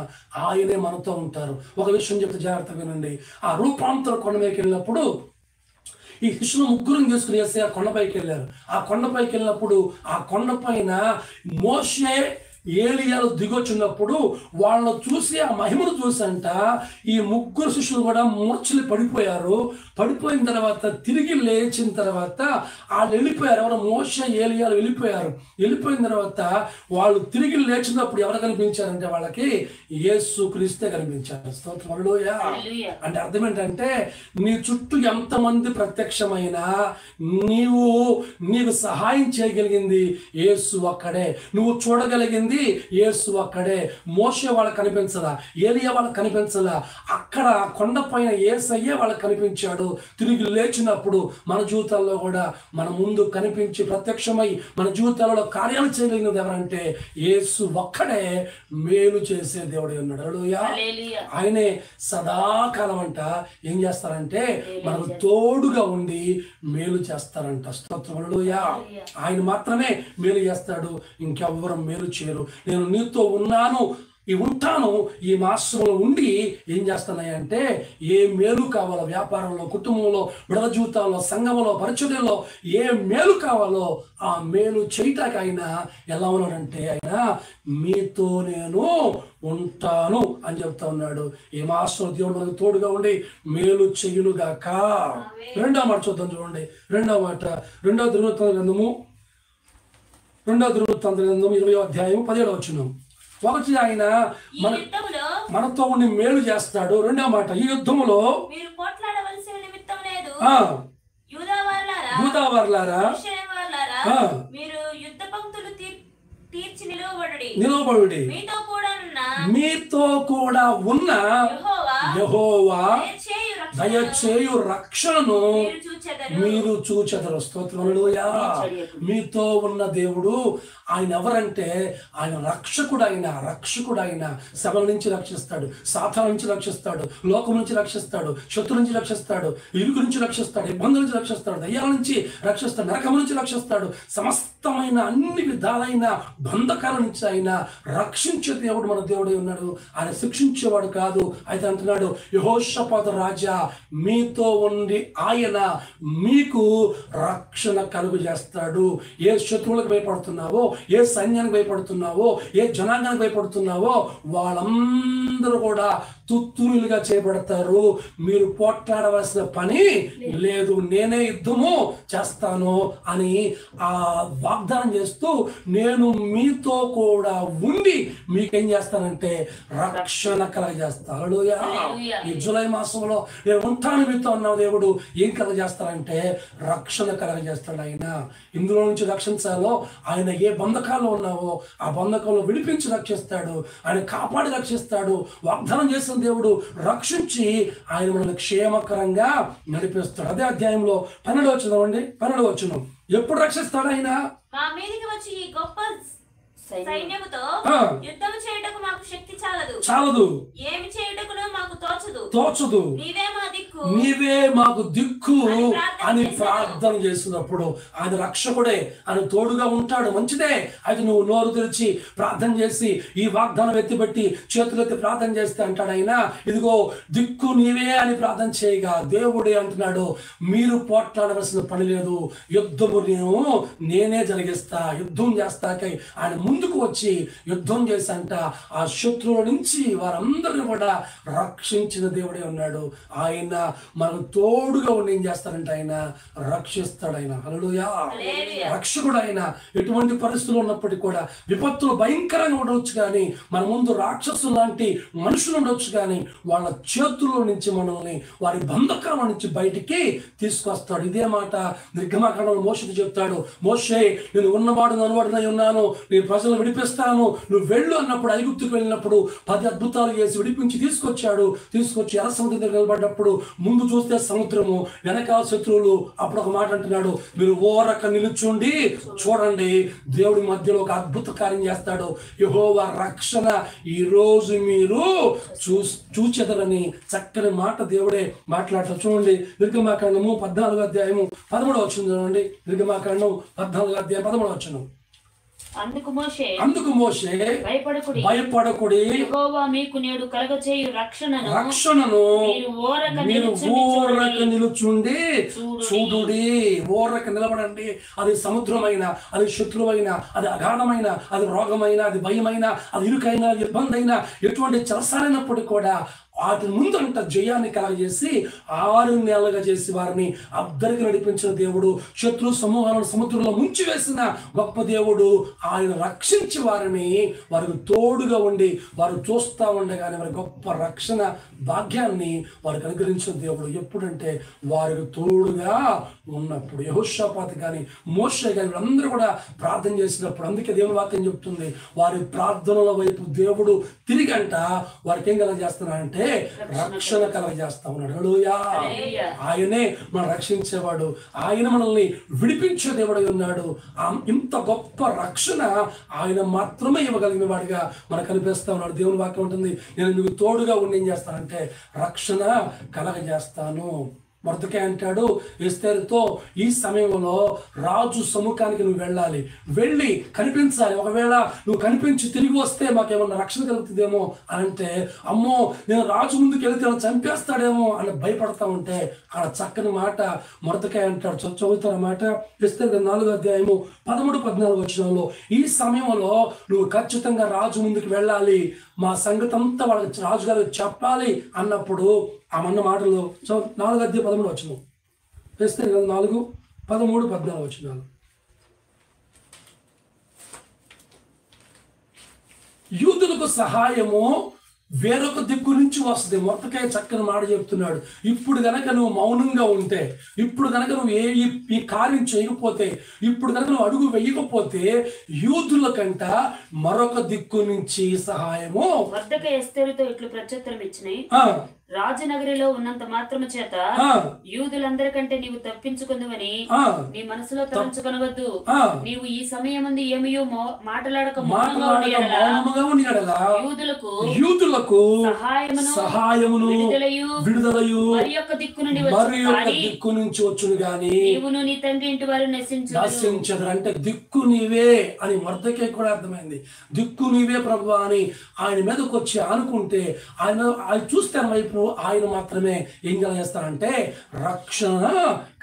A: ఆయనే మనతో ఉంటారు. ఒక విషయం చెప్తే జాగ్రత్తగా వినండి. ఆ రూపాంతర కొండ మీదకి వెళ్ళినప్పుడు ఈ శిష్యులు ముగ్గురిని తీసుకుని యేసయ్య కొండపైకి వెళ్ళారు. ఆ కొండపైకి వెళ్ళినప్పుడు ఆ కొండపైన మోషే, ఏలియాలు దిగొచ్చినప్పుడు వాళ్ళను చూసి ఆ మహిమను చూసంట ఈ ముగ్గురు శిష్యులు కూడా మూర్ఛలు పడిపోయారు. పడిపోయిన తర్వాత తిరిగి లేచిన తర్వాత వాళ్ళు వెళ్ళిపోయారు. ఎవరు? మోషే, ఏలియాలు వెళ్ళిపోయారు. వెళ్ళిపోయిన తర్వాత వాళ్ళు తిరిగి లేచినప్పుడు ఎవరు కనిపించారంటే వాళ్ళకి యేసు క్రీస్తే కనిపించారు. స్తోత్రం. హల్లెలూయా. అంటే అర్థం ఏంటంటే నీ చుట్టూ ఎంతమంది ప్రత్యక్షమైనా నీకు సహాయం చేయగలిగింది యేసు ఒక్కడే. నువ్వు చూడగలిగింది యేసు ఒక్కడే. మోషే వాళ్ళకి కనిపించలా, ఏలియా వాళ్ళకి కనిపించలా. అక్కడ కొండపైన యేసయ్యే వాళ్ళకి కనిపించాడు. తిరిగి లేచినప్పుడు మన జీవితాల్లో కూడా మన ముందు కనిపించి ప్రత్యక్షమై మన జీవితాలలో కార్యాలు చేయగలిగినది ఎవరంటే యేసు ఒక్కడే మేలు చేసే దేవుడే ఉన్నాడు. హల్లెలూయా. ఆయనే సదాకాలం అంట ఏం చేస్తారంటే మనకు తోడుగా ఉండి మేలు చేస్తారంట. స్తోత్రం. హల్లెలూయా. ఆయన మాత్రమే మేలు చేస్తాడు, ఇంకెవ్వరు మేలు చేయరు. నేను నీతో ఉంటాను ఈ మాసంలో ఉండి ఏం చేస్తున్నాయంటే ఏ మేలు కావాలో, వ్యాపారంలో, కుటుంబంలో, విడవ జీవితాల్లో, సంఘంలో, పరిచర్యలో ఏ మేలు కావాలో ఆ మేలు చేయటానికి ఆయన ఎలా ఉన్నాడంటే ఆయన మీతో నేను ఉంటాను అని చెప్తా ఉన్నాడు. ఈ మాసంలో దేవుడు మనకు తోడుగా ఉండి మేలు చెయ్యునుగాక. రెండవ మాట చూద్దాం, చూడండి. రెండవ మాట రెండవ దినవృత్తాంత గ్రంథము 20వ అధ్యాయం 17వ వచనం. ఒకటి ఆయన మనతో ఉండి మేలు చేస్తాడు. రెండవ మాట ఈ యుద్ధములో యూదావారులారా నిలవబడుడి, మీతో కూడా ఉన్న యెహోవా దయచేయు రక్షణను మీరు చూచెదరు. స్తోత్రం హల్లెలూయా. మీతో ఉన్న దేవుడు ఆయన ఎవరంటే ఆయన రక్షకుడు. ఆయన శ్రమల నుంచి రక్షిస్తాడు, సాతాను నుంచి రక్షిస్తాడు, లోకం నుంచి రక్షిస్తాడు, శత్రు నుంచి రక్షిస్తాడు, ఇరుకు నుంచి రక్షిస్తాడు, ఇబ్బందుల నుంచి రక్షిస్తాడు, దయ్యాల నుంచి రక్షిస్తాడు, నరకం నుంచి రక్షిస్తాడు. సమస్తమైన అన్ని విధాలైన బంధకాల నుంచి ఆయన రక్షించే దేవుడు మన దేవుడే ఉన్నాడు. ఆయన శిక్షించేవాడు కాదు. అయితే అంటున్నాడు, యెహోషాపాతు రాజా మీతో ఉండి ఆయన మీకు రక్షణ కలుగు చేస్తాడు. ఏ శత్రువులకు భయపడుతున్నావో, ఏ సైన్యానికి భయపడుతున్నావో, ఏ జనాంగానికి భయపడుతున్నావో వాళ్ళందరూ కూడా తుత్తులుగా చేయబడతారు. మీరు పోట్లాడవలసిన పని లేదు, నేనే యుద్ధము చేస్తాను అని ఆ వాగ్దానం చేస్తూ, నేను మీతో కూడా ఉండి మీకేం చేస్తానంటే రక్షణ కలగజేస్తాను. హల్లెలూయా. ఈ జూలై మాసంలో నేను ఉంటాను మీతో అన్న దేవుడు ఏం కలగజేస్తారంటే రక్షణ కలగజేస్తాడు. ఆయన ఇందులో నుంచి రక్షించాలో, ఆయన ఏ బంధకాల్లో ఉన్నావో ఆ బంధకంలో విడిపించి రక్షిస్తాడు, ఆయన కాపాడి రక్షిస్తాడు. వాగ్దానం చేసిన దేవుడు రక్షించి ఆయన మనల్ని క్షేమకరంగా నడిపిస్తాడు. అదే అధ్యాయంలో 12వ వచనం అండి, 12వ వచనం. ఎప్పుడు రక్షిస్తాడు ఆయన?
C: మా మీదికి వచ్చి ఈ గొప్ప సైన్యముతో యుద్ధం చేయుటకు మాకు శక్తి చాలదు, ఏమి చేయుటకును మాకు తోచదు,
A: నీవే మాకు దిక్కు అని ప్రార్థన చేసినప్పుడు ఆయన రక్షకుడే, ఆయన తోడుగా ఉంటాడు. మంచిదే. అయితే నువ్వు నోరు తెరిచి ప్రార్థన చేసి ఈ వాగ్దానం ఎత్తిపెట్టి చేతులెత్తి ప్రార్థన చేస్తే అంటాడు ఆయన, ఇదిగో దిక్కు నీవే అని ప్రార్థన చేయగా దేవుడే అంటున్నాడు, మీరు పోట్లాడవలసిన పని లేదు, యుద్ధము నేనే జరిగిస్తా, యుద్ధం చేస్తాకై ఆయన ముందుకు వచ్చి యుద్ధం చేసంట ఆ శత్రువుల నుంచి వారందరిని కూడా రక్షించిన దేవుడే ఉన్నాడు. ఆయన మనకు తోడుగా ఉండి ఏం చేస్తాడంటే ఆయన రక్షిస్తాడు. ఆయన హల్లెలూయా. రక్షకుడు ఆయన. ఎటువంటి పరిస్థితులు ఉన్నప్పటికీ కూడా, విపత్తులు భయంకరంగా ఉండవచ్చు కానీ, మన ముందు రాక్షసులు లాంటి మనుషులు ఉండొచ్చు కానీ, వాళ్ళ చేతుల్లో నుంచి మనల్ని వారి బంధకాల నుంచి బయటికి తీసుకొస్తాడు. ఇదే మాట నిర్గమాకాండంలో మోషేతో చెప్తాడు, మోషే నేను ఉన్నవాడు నన్నవాడునై ఉన్నాను, నేను ప్రజలను విడిపిస్తాను, నువ్వు వెళ్ళు అన్నప్పుడు, ఐగుప్తుకు వెళ్ళినప్పుడు 10 అద్భుతాలు చేసి విడిపించి తీసుకొచ్చి ఎర్ర సముద్రం దగ్గర నిలబడ్డప్పుడు ముందు చూస్తే సముద్రము, వెనకాల శత్రువులు. అప్పుడు ఒక మాట అంటున్నాడు, మీరు ఓరక నిలుచుండి చూడండి, దేవుడి మధ్యలో ఒక అద్భుత కార్యం చేస్తాడు. యెహోవా రక్షణ ఈ రోజు మీరు చూచెదరని చక్కని మాట దేవుడే మాట్లాడతాడు. చూడండి నిర్గమాకాండము 14వ అధ్యాయము 13వ వచనం చూడండి. నిర్గమాకాండం 14వ అధ్యాయం 13వ వచనం.
B: అందుకు మోషే
A: భయపడకుడి,
B: యెహోవా మీకు నేడు కలగచేయు
A: రక్షణను మీరు ఊరక నిలుచుండి చూడుడి. ఊరక నిలబడండి. అది సముద్రమైన, అది శత్రువైన, అది అగాధమైన, అది రోగమైన, అది భయమైన, అది ఇరుకైన, ఇబ్బంది అయినా, ఎటువంటి చెరసాలైనప్పటికీ కూడా వాటి ముందంట జయాన్ని కలగజేసి 6 నెలలుగా చేసి వారిని అద్దరికి నడిపించిన దేవుడు, శత్రు సమూహాలను సముద్రంలో ముంచివేసిన గొప్ప దేవుడు. ఆయన రక్షించి వారికి తోడుగా ఉండి వారు చూస్తూ ఉండగానే వారి గొప్ప రక్షణ భాగ్యాన్ని వారికి అనుగ్రహించిన దేవుడు. ఎప్పుడంటే వారికి తోడుగా ఉన్నప్పుడు. యెహోషాపాతు కానీ మోషే కానీ వీళ్ళందరూ కూడా ప్రార్థన చేసినప్పుడు, అందుకే దేవుని వాక్యం చెప్తుంది, వారి ప్రార్థనల వైపు దేవుడు తిరిగంట వారికి ఏం కలగజేస్తున్నాడంటే రక్షణ కలగజేస్తా ఉన్నాడు. హల్లెలూయా. ఆయనే మనం రక్షించేవాడు, ఆయన మనల్ని విడిపించే దేవుడై ఉన్నాడు. ఇంత గొప్ప రక్షణ ఆయన మాత్రమే ఇవ్వగలిగిన వాడిగా మనకు కనిపిస్తా ఉన్నాడు. దేవుని వాక్యం ఉంటుంది, నేను మీకు తోడుగా ఉండి ఏం చేస్తానంటే రక్షణ కలగజేస్తాను. మొర్దెకై అంటాడు ఎస్తేరుతో, ఈ సమయంలో రాజు సముఖానికి నువ్వు వెళ్ళాలి, వెళ్ళి కనిపించాలి. ఒకవేళ నువ్వు కనిపించి తిరిగి వస్తే మాకేమన్నా రక్షణ కలుగుతుందేమో అని అంటే, అమ్మో నేను రాజు ముందుకు వెళితే చంపేస్తాడేమో అని భయపడతా ఉంటే, అక్కడ చక్కని మాట మొర్దెకై అంటాడు. చదువుతున్న మాట ఎస్తేరు 4వ అధ్యాయము 13-14 వచనంలో, ఈ సమయంలో నువ్వు ఖచ్చితంగా రాజు ముందుకు వెళ్ళాలి, మా సంగతి అంతా వాళ్ళకి రాజుగారికి చెప్పాలి అన్నప్పుడు ఆమన్న మాటలు 4వ అధ్యాయం 13వ వచనం. ఎస్తేరు 4, 13, 14 వచనాలు. యూదులకు సహాయము వేరొక దిక్కు నుంచి వస్తుంది. మొర్దెకై చక్కని మాట చెప్తున్నాడు, ఇప్పుడు కనుక నువ్వు మౌనంగా ఉంటే, ఇప్పుడు కనుక నువ్వు ఈ కార్యం చేయకపోతే, ఇప్పుడు కనుక నువ్వు అడుగు వేయకపోతే యూదుల కంట మరొక దిక్కు నుంచి సహాయము.
B: మొర్దెకై ఎస్తేరుతో ఇట్లు ప్రత్యుత్తరం ఇచ్చినాయి, రాజనగరిలో ఉన్నంత మాత్రము చేత యూదులందరికంటే నీవు తప్పించుకుందువని నీ మనసులో తలంచుకొనవద్దు. నీవు ఈ సమయమందు ఏమయో మాటలాడక
A: యూదులకు సహాయమును విడుదలయు దిక్కు నుంచి వచ్చును గాని
B: నీవును నీ తండ్రి ఇంటి వారు
A: నశించదు. అంటే దిక్కు నీవే అని మొర్దెకై కూడా అర్థమైంది. దిక్కు నీవే ప్రభు అని ఆయన మీదకి వచ్చి అనుకుంటే ఆయన చూస్తే వైపు ఆయన మాత్రమే ఏం కలగజేస్తారంటే రక్షణ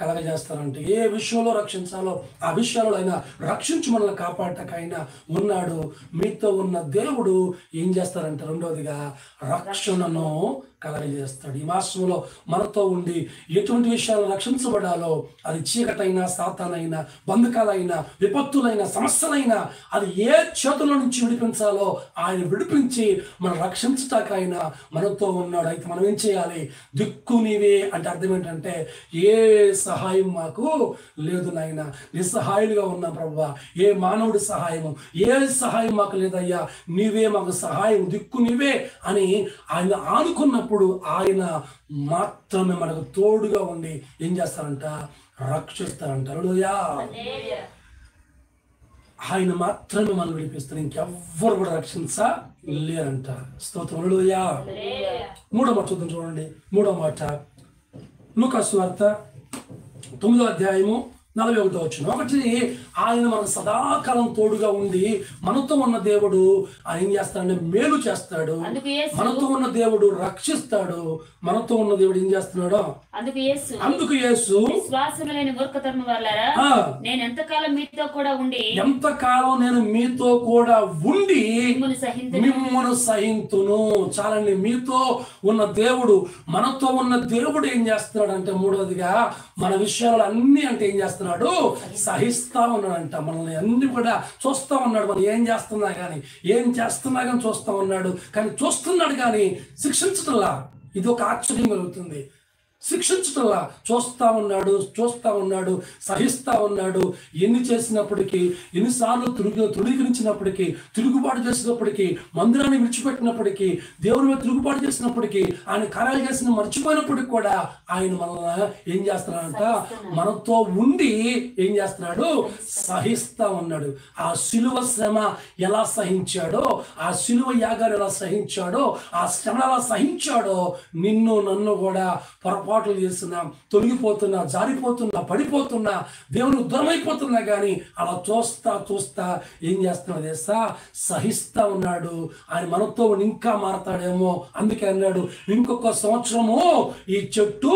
A: కలగజేస్తారంటే ఏ విషయంలో రక్షించాలో ఆ విషయాల్లో ఆయన రక్షించి మనల్ని కాపాడటానికి ఆయన ఉన్నాడు. మీతో ఉన్న దేవుడు ఏం చేస్తారంటే రెండవదిగా రక్షణను కలగజేస్తాడు. ఈ మాసంలో మనతో ఉండి ఎటువంటి విషయాలు రక్షించబడాలో అది చీకటైనా సాతానైనా బంధకాలైనా విపత్తులైనా సమస్యలైనా అది ఏ చేతుల నుంచి విడిపించాలో ఆయన విడిపించి మనం రక్షించటానికి ఆయన మనతో ఉన్నాడు. అయితే మనం ఏం చేయాలి? దిక్కు నీవే అంటే అర్థం ఏంటంటే ఏ సహాయం మాకు లేదు నాయన, నిస్సహాయులుగా ఉన్నాం ప్రభువా. ఏ మానవుడి సహాయము ఏ సహాయం మాకు లేదయ్యా, నీవే మాకు సహాయం, దిక్కు నీవే అని ఆయన ఆనుకున్నప్పుడు ఆయన మాత్రమే మనకు తోడుగా ఉండి ఏం చేస్తారంట? రక్షిస్తారంట. హల్లెలూయా. ఆయన మాత్రమే మనం విడిపిస్తారు, ఇంకెవ్వరు కూడా రక్షించలేరంట. స్తోత్రం. హల్లెలూయా. మూడో మాట చూద్దాం, చూడండి. మూడో మాట లూకా సువార్త 9వ అధ్యాయము 41వ వచనం. ఒకటి, ఆయన మనకు సదాకాలం తోడుగా ఉండి మనతో ఉన్న దేవుడు ఆయన ఏం చేస్తాడంటే మేలు చేస్తాడు. మనతో ఉన్న దేవుడు రక్షిస్తాడు. మనతో ఉన్న దేవుడు ఏం చేస్తున్నాడు? అందుకు యేసు
B: నేను ఎంతకాలం మీతో కూడా ఉండి
A: మిమ్మును సహింతును. చాలండి. మీతో ఉన్న దేవుడు మనతో ఉన్న దేవుడు ఏం చేస్తున్నాడు అంటే మూడవదిగా మన విషయాలు అన్ని అంటే ఏం చేస్తున్నాడు? సహిస్తా ఉన్నాడంట. మనల్ని అన్ని కూడా చూస్తా ఉన్నాడు. మనం ఏం చేస్తున్నా కానీ చూస్తా ఉన్నాడు. కానీ చూస్తున్నాడు కానీ శిక్షించటంలా. ఇది ఒక ఆశ్చర్యం కలుగుతుంది. శిక్షించటంలా చూస్తా ఉన్నాడు, సహిస్తా ఉన్నాడు. ఎన్ని చేసినప్పటికీ, ఎన్నిసార్లు తృణీకరించినప్పటికీ, తిరుగుబాటు చేసినప్పటికీ, మందిరాన్ని విడిచిపెట్టినప్పటికీ, దేవుని మీద తిరుగుబాటు చేసినప్పటికీ, ఆయన కార్యాలు చేసిన మర్చిపోయినప్పటికీ కూడా ఆయన మనల్ని ఏం చేస్తున్నాడంట? మనతో ఉండి ఏం చేస్తున్నాడు? సహిస్తా ఉన్నాడు. ఆ శిలువ శ్రమ ఎలా సహించాడో, ఆ శిలువ యాగాన్ని ఎలా సహించాడో, ఆ శ్రమ ఎలా సహించాడో నిన్ను నన్ను కూడా పొరపాట్లు చేస్తున్నా, తొలగిపోతున్నా, జారిపోతున్నా, పడిపోతున్నా, దేవుని దూరమైపోతున్నా కానీ అలా చూస్తా ఏం చేస్తున్నాడు తెలుసా? సహిస్తా ఉన్నాడు. ఆయన మనతో ఇంకా మారతాడేమో, అందుకే అన్నాడు ఇంకొక సంవత్సరము ఈ చెట్టు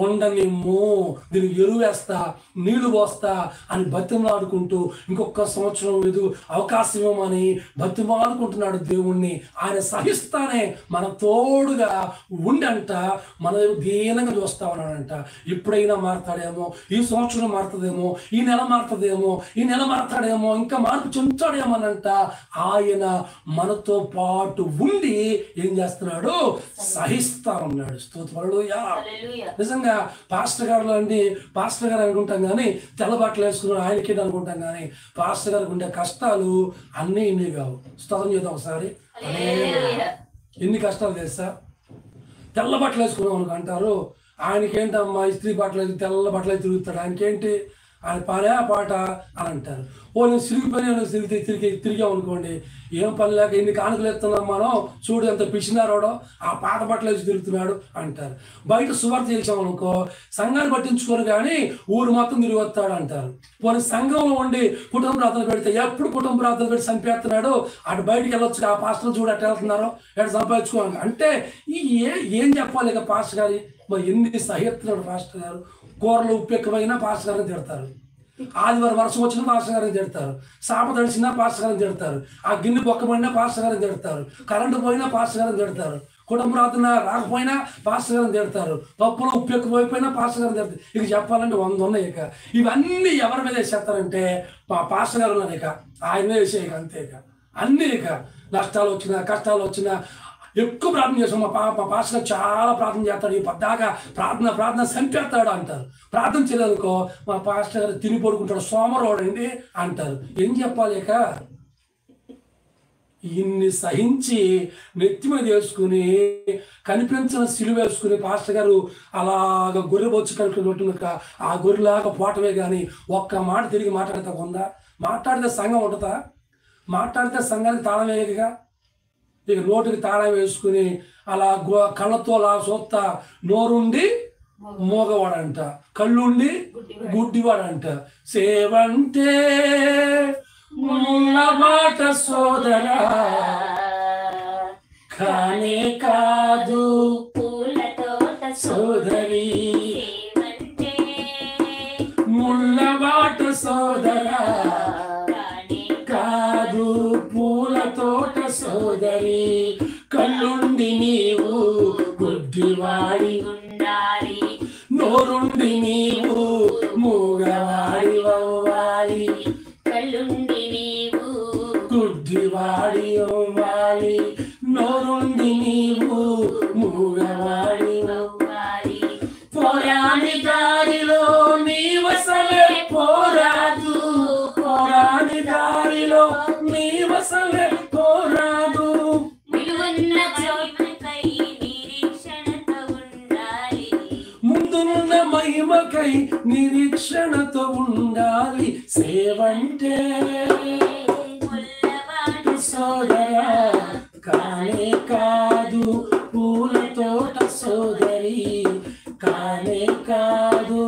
A: ఉండనిమ్ము, దీనికి ఎరువు వేస్తా, నీళ్లు పోస్తా అని బతిమాలుకుంటూ ఇంకొక సంవత్సరం ఇది అవకాశం ఇవ్వమని బతిమాలుకుంటున్నాడు దేవుణ్ణి. ఆయన సహిస్తానే మన తోడుగా ఉండంట మన దీనంగా చూస్తా ఉన్నాడంట. ఎప్పుడైనా మారతాడేమో, ఈ సంవత్సరం మారుతుందేమో, ఈ నెల మారుతాడేమో, ఇంకా మార్పు చెందుతాడేమోనంట. ఆయన మనతో పాటు ఉండి ఏం చేస్తున్నాడు? సహిస్తా ఉన్నాడు. స్తోత్రం. హల్లెలూయా. నిజంగా పాస్టర్ గారు అనుకుంటాం కానీ తెల్ల బట్టలు వేసుకున్నాడు ఆయనకి అనుకుంటాం కానీ పాస్టర్ గారికి ఉండే కష్టాలు అన్నీ ఇన్ని కావు. స్తోత్రం చేద్దాం ఒకసారి. ఎన్ని కష్టాలు తెలుసా? తెల్ల బట్టలు వేసుకున్నాం అనుకో అంటారు, ఆయనకేంటమ్మా ఇస్త్రీ బట్టలు అయితే తెల్ల బట్టలు అయితే తిరుగుతాడు, ఆయనకేంటి, ఆయన పనే పాట అని అంటారు. నేను సిరిగిపోయిన తిరిగాం అనుకోండి, ఏం పని లేక ఎన్ని కానుకలు ఎత్తున్నాం మనం, చూడు ఎంత పిచ్చినారోడో, ఆ పాత బట్టలు వేసి తిరుగుతున్నాడు అంటారు. బయట సువార్త చేసాం అనుకో, సంఘాన్ని పట్టించుకోరు కానీ ఊరు మొత్తం తిరిగి వస్తాడు అంటారు. పోనీ సంఘంలో ఉండి కుటుంబ ప్రార్థన పెడితే ఎప్పుడు కుటుంబ ప్రార్థన పెట్టి చంపేస్తున్నాడు, అటు బయటికి వెళ్ళొచ్చు, ఆ పాస్టర్లు చూడు అట్లా వెళ్తున్నారో, ఎటు సంపాదించుకోవాలి అంటే ఏం చెప్పాలి ఇక పాస్టర్ గారి. మరి ఎన్ని సహిస్తున్నాడు పాస్టర్ గారు. కూరలు ఉప్పు ఎక్కువైనా పాస్టర్ గారిని తిడతారు, ఆదివారం వర్షం వచ్చినా పాస్టర్ గారిని తిడతారు, సాప తడిచినా పాస్టర్ గారిని తిడతారు, ఆ గిన్నె బొక్కబడినా పాస్టర్ గారిని తిడతారు, కరెంటు పోయినా పాస్టర్ గారిని తిడతారు, కుటుంబ ప్రార్థన రాకపోయినా పాస్టర్ గారిని తిడతారు, పప్పులో ఉప్పు ఎక్కువైపోయినా పాస్టర్ గారిని తిడతారు. ఇక చెప్పాలంటే 100 ఉన్నాయి. ఇక ఇవన్నీ ఎవరి మీద వేసేస్తారంటే పాస్టర్ గారు ఉన్నారు. ఇక ఆయన మీద వేసే ఇక అంతే. ఇక అన్నీ ఇక నష్టాలు వచ్చినా కష్టాలు వచ్చినా ఎక్కువ ప్రార్థన చేస్తాం. మా పాస్టర్ చాలా ప్రార్థన చేస్తాడు, ఈ పద్దాకా ప్రార్థన చంపేస్తాడు అంటారు. ప్రార్థన చేయలేదుకో మా పాస్టర్ గారు తిని పడుకుంటాడు, సోమరోడండి అంటారు. ఏం చెప్పాలి? ఇక ఇన్ని సహించి నెత్తి మీద వేసుకుని కనిపించిన సిలువ వేసుకుని పాస్టర్ గారు అలాగ గొర్రె బొచ్చు కనుక ఆ గొర్రెలాగా పోవటమే కానీ ఒక్క మాట తిరిగి మాట్లాడతా ఉందా? మాట్లాడితే సంఘం ఉంటుందా? మాట్లాడితే సంఘానికి తాళం వేయగా ఇక నోటికి తాళం వేసుకుని అలా కళ్ళతో అలా చూస్తా నోరుండి మోగవాడంట, కళ్ళుండి గుడ్డివాడంట. సేవంటే ముళ్ళబాట సోదరా కానే కాదు
C: పూలతోట
A: సోదరి, ముళ్ళబాట సోదరా కాదు పూలతోట సోదరి, కళ్ళుండి నీవు గుడ్డివాడి
C: ఉండాలి,
A: నోరుండి నీవు మూగవాడి అవ్వాలి,
C: కళ్ళుండి నీవు
A: గుడ్డివాడి అవ్వాలి, నోరుండి నీవు మూగవాడి
C: అవ్వాలి.
A: పోరాని దారిలో నీవసలే పోరాదు, పోరాని దారిలో నీవసలే పోరాదు,
C: విలువన్న చోటుకై నిరీక్షణతో ఉండాలి,
A: ముందున్న మహిమకై నిరీక్షణతో ఉండాలి. సేవంటే
C: ముళ్ళబాట
A: సోదరా కానే కాదు పూలతోట సోదరి, కానే కాదు.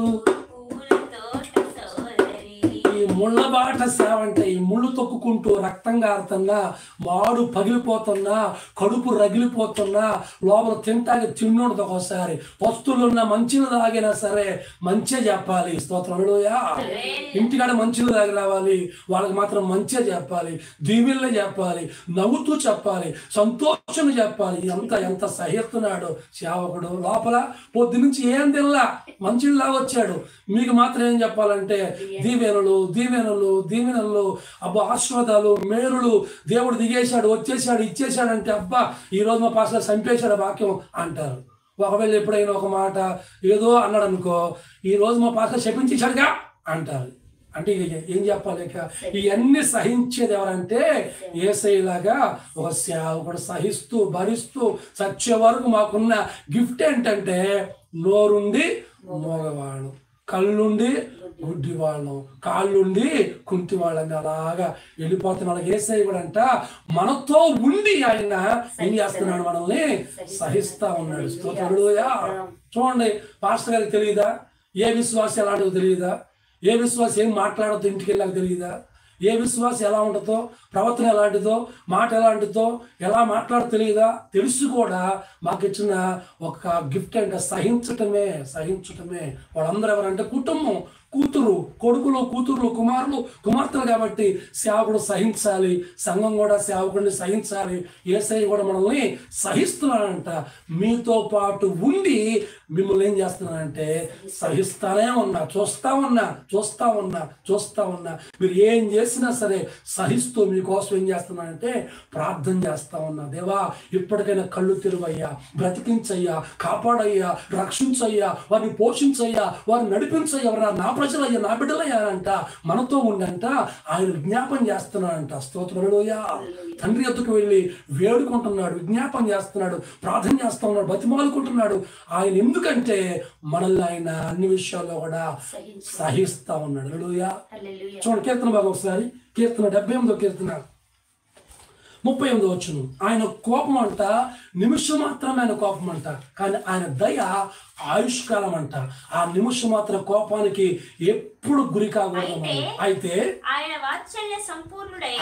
C: పూలతోట సోదరి.
A: ఈ ముళ్ళబాట సేవ అంటే ఈ ముళ్ళు తొక్కుకుంటూ రక్తం కారుతున్నా, మాడు పగిలిపోతున్నా, కడుపు రగిలిపోతున్నా, లోపల తింటాకి తిండుండదు. ఒకసారి వస్తువులున్న మంచిలు తాగినా సరే మంచే చెప్పాలి. స్తోత్రం హల్లెలూయా. ఇంటికాడ మంచిలు తాగి రావాలి, వాళ్ళకి మాత్రం మంచే చెప్పాలి, దీవెనలే చెప్పాలి, నవ్వుతూ చెప్పాలి, సంతోషం చెప్పాలి. ఎంత సహిస్తున్నాడు సేవకుడు. లోపల పొద్దు నుంచి ఏం తినలా, మంచిలా వచ్చాడు, మీకు మాత్రం ఏం చెప్పాలంటే దీవెనలు దీవెనలు దీవెనలు, అబ్బా ఆశీర్వాదాలు మేలులు, దేవుడు దిగేశాడు వచ్చేసాడు ఇచ్చేసాడు అంటే అబ్బా ఈరోజు మా పాస్టర్ చంపేశాడు వాక్యం అంటారు. ఒకవేళ ఎప్పుడైనా ఒక మాట ఏదో అన్నాడు అనుకో, ఈరోజు మా పాస్టర్ శపించేశాడుగా అంటారు. అంటే ఏం చెప్పాలి? ఇక ఇవన్నీ సహించేది ఎవరంటే యేసయ్యలాగా ఒక సేవకుడు సహిస్తూ భరిస్తూ చచ్చే వరకు మాకున్న గిఫ్ట్ ఏంటంటే నోరుండి మోగవాడు, కళ్ళుండి గుడ్డివాళ్ళం, కాళ్ళుండి కుంటివాళ్ళని అలాగా వెళ్ళిపోతున్నాడు. యేసయ్య కూడా అంట మనతో ఉండి ఆయన ఏం చేస్తున్నాడు? మనల్ని సహిస్తా ఉన్నాడు. స్తోత్రం హల్లెలూయా. చూడండి, పాస్టర్ గారికి తెలియదా ఏ విశ్వాసం ఎలాంటిదో? తెలియదా ఏ విశ్వాసం ఏం మాట్లాడద్దు ఇంటికి వెళ్ళాక? తెలియదా ఏ విశ్వాసం ఎలా ఉంటుందో, ప్రవర్తన ఎలాంటిదో, మాట ఎలాంటిదో, ఎలా మాట్లాడో తెలియదా? తెలుసు కూడా మాకు ఇచ్చిన ఒక గిఫ్ట్ అంటే సహించటమే. వాళ్ళందరూ ఎవరంటే కుటుంబం, కూతురు కొడుకులు, కూతుర్లు, కుమారులు, కుమార్తెలు. కాబట్టి సేవకుడు సహించాలి, సంఘం కూడా సేవకుడిని సహించాలి. యేసయ్య కూడా మనల్ని సహిస్తున్నాడంట. మీతో పాటు ఉండి మిమ్మల్ని ఏం చేస్తున్నానంటే సహిస్తానే ఉన్నా, చూస్తా ఉన్నా. మీరు ఏం చేసినా సరే సహిస్తూ మీకోసం ఏం చేస్తున్నానంటే ప్రార్థన చేస్తా ఉన్నా. దేవా ఇప్పటికైనా కళ్ళు తెరువయ్యా, బ్రతికించయ్యా, కాపాడయ్యా, రక్షించయ్యా, వారిని పోషించయ్యా, వారిని నడిపించయ్యా, ఎవరు నా ప్రజలయ్యా, నా బిడ్డలయ్యారంట, మనతో ఉండంట ఆయన విజ్ఞాపన చేస్తున్నాడంట. స్తోత్రం హల్లెలూయా. తండ్రి ఎద్దుకు వెళ్ళి వేడుకుంటున్నాడు, విజ్ఞాపన చేస్తున్నాడు, ప్రార్థన చేస్తా ఉన్నాడు, బతిమాలుకుంటున్నాడు. ఆయన ఎందుకంటే మనల్ని ఆయన అన్ని విషయాల్లో కూడా సహిస్తా ఉన్నాడు. హల్లెలూయా. చూడండి కీర్తన బాగా ఒకసారి, కీర్తన 78వ కీర్తన 38వ వచనం. ఆయన కోపం అంట నిమిషం మాత్రమే ఆయన కోపం అంట, కానీ ఆయన దయ ఆయుష్కాలం అంట. ఆ నిమిషం మాత్రం కోపానికి ఎప్పుడు గురి కాకూడదు. అయితే
C: ఆయన
A: వాత్సల్య సంపూర్ణుడై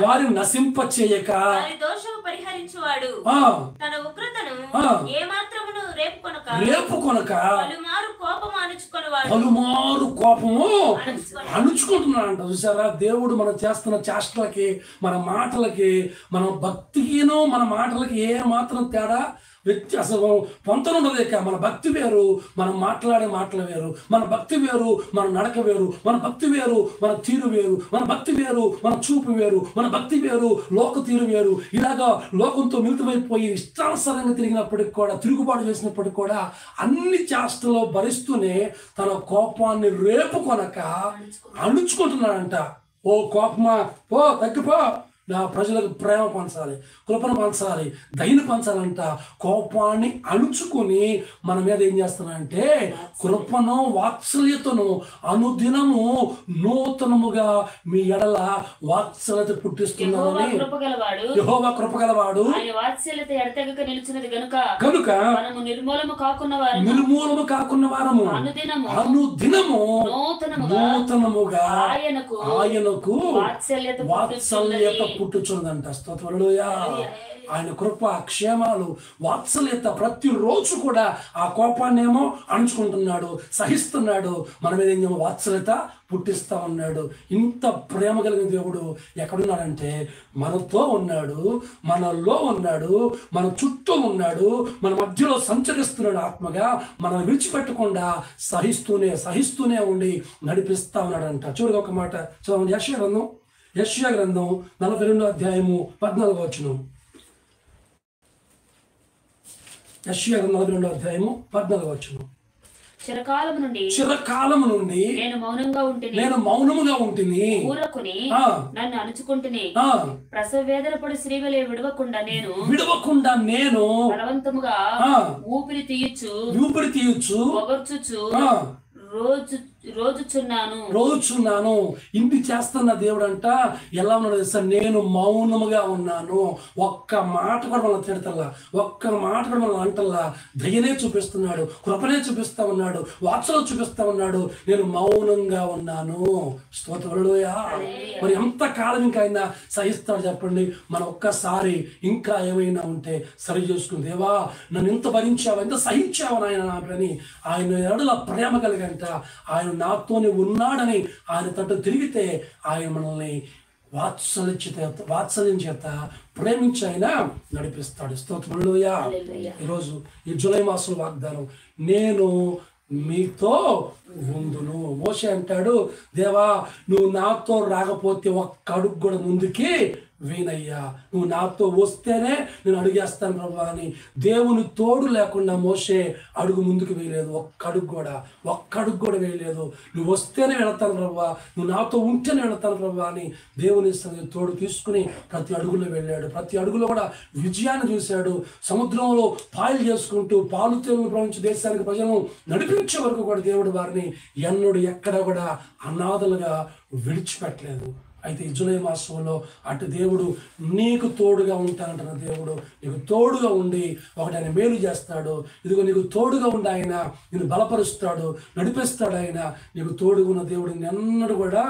A: వారిని నశింపచేయక
C: దోషము పరిహరించువాడు, తన ఉగ్రతను ఏమాత్రమును రేపుకొనక
A: పలుమారు కోపము అణుచుకుంటున్నాడంట. చూసారా, దేవుడు మనం చేస్తున్న చేష్టలకి, మన మాటలకి, మన భక్తికినో మన మాటలకి ఏ మాత్రం తేడా అసలు పొంతన ఉండదు. మన భక్తి వేరు, మనం మాట్లాడే మాటలు వేరు, మన భక్తి వేరు, మన నడక వేరు, మన భక్తి వేరు, మన తీరు వేరు, మన భక్తి వేరు, మన చూపు వేరు, మన భక్తి వేరు, లోక తీరు వేరు. ఇలాగా లోకంతో మిళితమైపోయి ఇష్టానుసారంగా తిరిగినప్పటికి కూడా, తిరుగుబాటు చేసినప్పటికి కూడా అన్ని చేష్టలో భరిస్తూనే తన కోపాన్ని రేపుకొనక అణుచుకుంటున్నాడంట. ఓ కోపమా పో, తగ్గిపో, నా ప్రజలకు ప్రేమ పంచాలి, కృపను పంచాలి, దయను పంచాలంట. కోపాన్ని అణుచుకొని మన మీద ఏం చేస్తానంటే కృపను వాత్సల్యతను అనుదినము నూతనముగా మీ ఎడల వాత్సల్యత పుట్టిస్తున్నాడని. యెహోవా కృపగలవాడు,
B: వాత్సల్యత ఎడతెగక నిలిచినది గనుక మనము నిర్మూలము
A: కాకున్న వారము అనుదినము నూతనముగా ఆయనకు వాత్సల్యత పుట్టుచున్నదంట. స్తోత్రములుయా. ఆయన కృప, క్షేమాలు, వాత్సల్యత ప్రతిరోజు కూడా ఆ కోపాన్నేమో అణుచుకుంటున్నాడు, సహిస్తున్నాడు. మన మీద ఏమో వాత్సల్యత పుట్టిస్తా ఉన్నాడు. ఇంత ప్రేమ కలిగిన దేవుడు ఎక్కడున్నాడంటే మనతో ఉన్నాడు, మనలో ఉన్నాడు, మన చుట్టూ ఉన్నాడు, మన మధ్యలో సంచరిస్తున్నాడు ఆత్మగా. మనం విడిచిపెట్టకుండా సహిస్తూనే ఉండి నడిపిస్తా ఉన్నాడంట. చూడగా ఒక మాట చదవండి. యెషయా గ్రంథం 42వ అధ్యాయము 14వ వచనం. యెషయా 42వ అధ్యాయము 14వ వచనం. చిరకాలము నుండి నేను మౌనముగా ఉంటిని,
B: నన్ను అణుచుకుంటుని, ప్రసవ వేదన పడి శ్రీవలే విడవకుండా నేను బలవంతముగా ఊపిరి తీయచ్చు
A: రోజుచున్నాను. ఇన్ని చేస్తున్న దేవుడు అంట ఎలా ఉన్నాడు తెలుసా? నేను మౌనముగా ఉన్నాను. ఒక్క మాట కూడా మనం తిడతల్లా, ఒక్క మాట కూడా మనం అంటల్లా. దయనే చూపిస్తున్నాడు, కృపనే చూపిస్తా ఉన్నాడు, వాత్సల్యం చూపిస్తా ఉన్నాడు. నేను మౌనంగా ఉన్నాను. స్తోత్రములుయా. మరి ఎంత కాలం ఇంకా ఆయన సహిస్తాడు చెప్పండి? మనం ఒక్కసారి ఇంకా ఏమైనా ఉంటే సరి చేసుకుని, దేవా నన్ను ఎంత భరించావా, ఎంత సహించావా నాయన, ఆయన ఎడల ప్రేమ కలిగంట. ఆయన నాతోనే ఉన్నాడని ఆయన తట్టు తిరిగితే ఆయన మనల్ని వాత్సల్యం చేత ప్రేమించి ఆయన నడిపిస్తాడు. స్తోత్రములుయా. ఈరోజు ఈ జూలై మాసం వాగ్దానం, నేను మీతో ఉందును. మోషే అంటాడు, దేవా నువ్వు నాతో రాకపోతే ఒక్క అడుగు కూడా ముందుకి వేనయ్యా, నువ్వు నాతో వస్తేనే నేను అడుగేస్తాను ప్రభా అని. దేవుని తోడు లేకుండా మోషే అడుగు ముందుకు వేయలేదు, ఒక్క అడుగు కూడా వేయలేదు. నువ్వు వస్తేనే వెళతాను ప్రభా, నువ్వు నాతో ఉంటేనే వెళతాను ప్రభా అని దేవుని తోడు తీసుకుని ప్రతి అడుగులో వెళ్ళాడు. ప్రతి అడుగులో కూడా విజయాన్ని చూశాడు. సముద్రంలో పాయలు చేసుకుంటూ పాలు తేనెలు ప్రవహించే దేశానికి ప్రజలను నడిపించే వరకు కూడా దేవుడు వారిని ఎన్నడూ ఎక్కడ కూడా అనాథలుగా విడిచిపెట్టలేదు. అయితే ఈ జూలై మాసంలో అటు దేవుడు నీకు తోడుగా ఉంటానంటున్న దేవుడు నీకు తోడుగా ఉండి ఒకటి ఆయన మేలు చేస్తాడు. ఇదిగో నీకు తోడుగా ఉండి ఆయన నిన్ను బలపరుస్తాడు, నడిపిస్తాడు. ఆయన నీకు తోడుగా ఉన్న దేవుడు ఎన్నడూ కూడా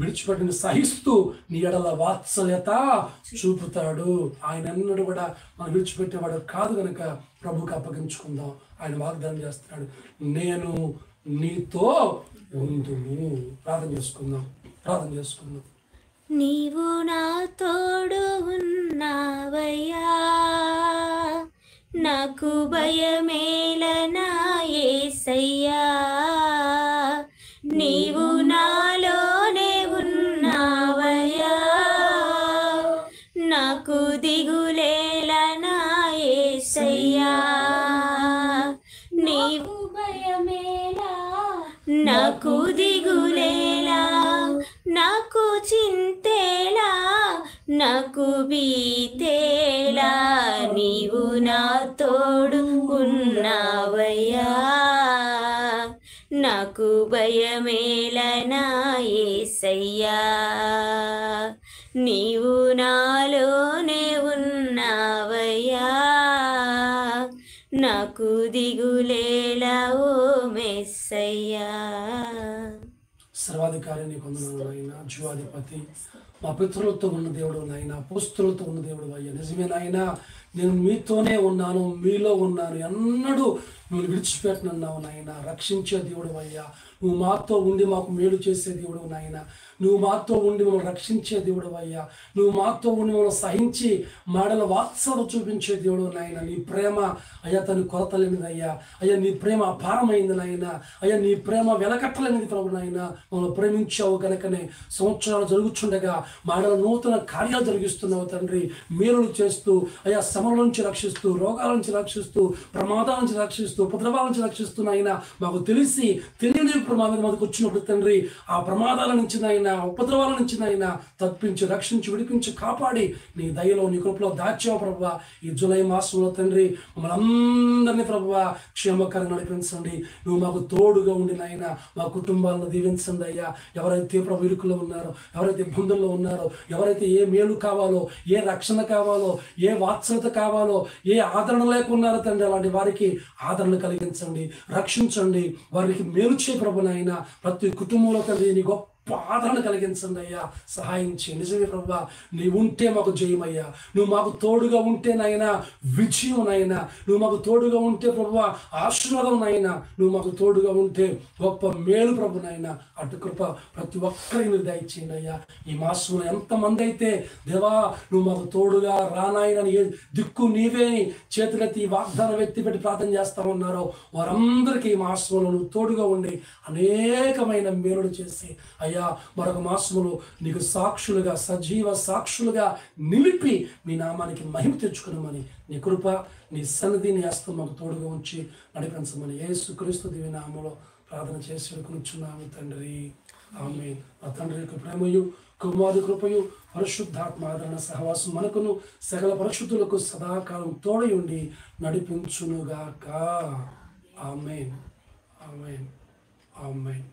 A: విడిచిపెట్టిన సహిస్తూ నీ ఎడల వాత్సల్యత చూపుతాడు. ఆయన ఎన్నడూ కూడా మనం విడిచిపెట్టేవాడు కాదు కనుక ప్రభువుకి అప్పగించుకుందాం. ఆయన వాగ్దానం చేస్తున్నాడు, నేను నీతో ఉందును. ప్రార్థన చేసుకుందాం.
C: నీవు నా తోడు ఉన్నావయ్యా, నాకు భయమేలనా యేసయ్యా. నీవు నాలోనే ఉన్నావయ్యా, నాకు దిగులేలనా యేసయ్యా. నీవు భయమేలా, నాకు దిగులేలా, నాకు చింతేలా, నాకు బీతేలా. నీవు నా తోడు ఉన్నావయ్యా, నాకు భయమేలనా యేసయ్యా. నీవు నాలోనే ఉన్నావయ్యా, నాకు దిగులేలా ఓ మెస్సయ్యా.
A: సర్వాధికారి నీకు వందనాలు నాయనా, జీవాధిపతి, మా పితరులతో ఉన్న దేవుడు నాయన, అపోస్తులతో ఉన్న దేవుడు అయ్యా. నిజమే నాయనా, నేను మీతోనే ఉన్నాను, మీలో ఉన్నాను, ఎన్నడూ నువ్వు విడిచిపెట్టనున్నావు నాయన. రక్షించే దేవుడు అయ్యా, నువ్వు మాతో ఉండి మాకు మేలు చేసే దేవుడు నాయన. నువ్వు మాతో ఉండి మమ్మల్ని రక్షించే దేవుడు అయ్యా. నువ్వు మాతో ఉండి మమ్మల్ని సహించి మాడల వాత్సల్యం చూపించే దేవుడు నాయన. నీ ప్రేమ అయ్యా తను కొరత లేనిది అయ్యా. అయ్యా నీ ప్రేమ అపారమైంది నాయన. అయ్యా నీ ప్రేమ వెలకట్టలేనిది ప్రభు నాయన. మమ్మల్ని ప్రేమించావు కనుకనే సంవత్సరాలు జరుగుతుండగా మాడల నూతన కార్యాలు జరిగిస్తున్నావు తండ్రి. మేలులు చేస్తూ అయ్యా శ్రమల నుంచి రక్షిస్తూ, రోగాల నుంచి రక్షిస్తూ, ప్రమాదాల నుంచి రక్షిస్తూ, ఉపద్రవాల నుంచి రక్షిస్తున్నాయినా మాకు తెలియని ప్రమాదం మాకు వచ్చినప్పుడు తండ్రి ఆ ప్రమాదాల నుంచి నాయన, ఉపద్రవాల నుంచి నాయన తప్పించి, రక్షించి, విడిపించి, కాపాడి నీ దయలో నీ కృపలో దాచావు ప్రభువా. ఈ జూలై మాసంలో తండ్రి మమ్మల్ని అందరినీ ప్రభువా క్షేమకరంగా నడిపించండి. నువ్వు మాకు తోడుగా ఉండి నాయన మా కుటుంబాలను దీవించండి అయ్యా. ఎవరైతే ప్రభు ఇరుకులో ఉన్నారో, ఎవరైతే ఇబ్బందుల్లో ఉన్నారో, ఎవరైతే ఏ మేలు కావాలో, ఏ రక్షణ కావాలో, ఏ వాత్సల్యత కావాలో, ఏ ఆదరణ లేకున్నారో తండ్రి అలాంటి వారికి ఆదరణ కలిగించండి, రక్షించండి, వారికి మేలు చే ప్రభు నాయన. ప్రతి కుటుంబంలో తండ్రి నీ గొప్ప ఆదరణ కలిగించండి అయ్యా, సహాయం చేయి. నిజమే ప్రభువా, నీవు ఉంటే మాకు జయమయ్యా. నువ్వు మాకు తోడుగా ఉంటే నాయన విజయం నాయన. నువ్వు మాకు తోడుగా ఉంటే ప్రభువా ఆశీర్వాదం నాయన. నువ్వు మాకు తోడుగా ఉంటే గొప్ప మేలు ప్రభు నాయన. అటు కృప ప్రతి ఒక్కరికి మీరు దయచేయండి అయ్యా. ఈ మాసంలో ఎంతమంది అయితే దేవా నువ్వు మాకు తోడుగా రానాయనని దిక్కు నీవే చేతులెత్తి వాగ్దానం వ్యక్తి పెట్టి ప్రార్థన చేస్తా ఉన్నారో వారందరికీ ఈ మాసంలో నువ్వు తోడుగా ఉండి అనేకమైన మేలులు చేసి అయ్యా మరొక మాసములో నీకు సాక్షులుగా, సజీవ సాక్షులుగా నిలిపి మీ నామానికి మహిమ తెచ్చుకున్నామని నీ కృప, నీ సన్నిధి, నీ హస్తం మాకు తోడుగా ఉంచి నడిపించమని యేసుక్రీస్తు దివ్య నామములో ప్రార్థన చేసి వేడుకొనుచున్నాము తండ్రి. ఆమేన్. ఆ తండ్రి యొక్క ప్రేమయు, కుమారుడి కృపయు, పరిశుద్ధాత్మ ఆదరణ సహవాసం మనకును సకల పరిశుద్ధులకు సదాకాలం తోడై ఉండి నడిపించునుగాక. ఆమేన్. ఆమేన్. ఆమేన్.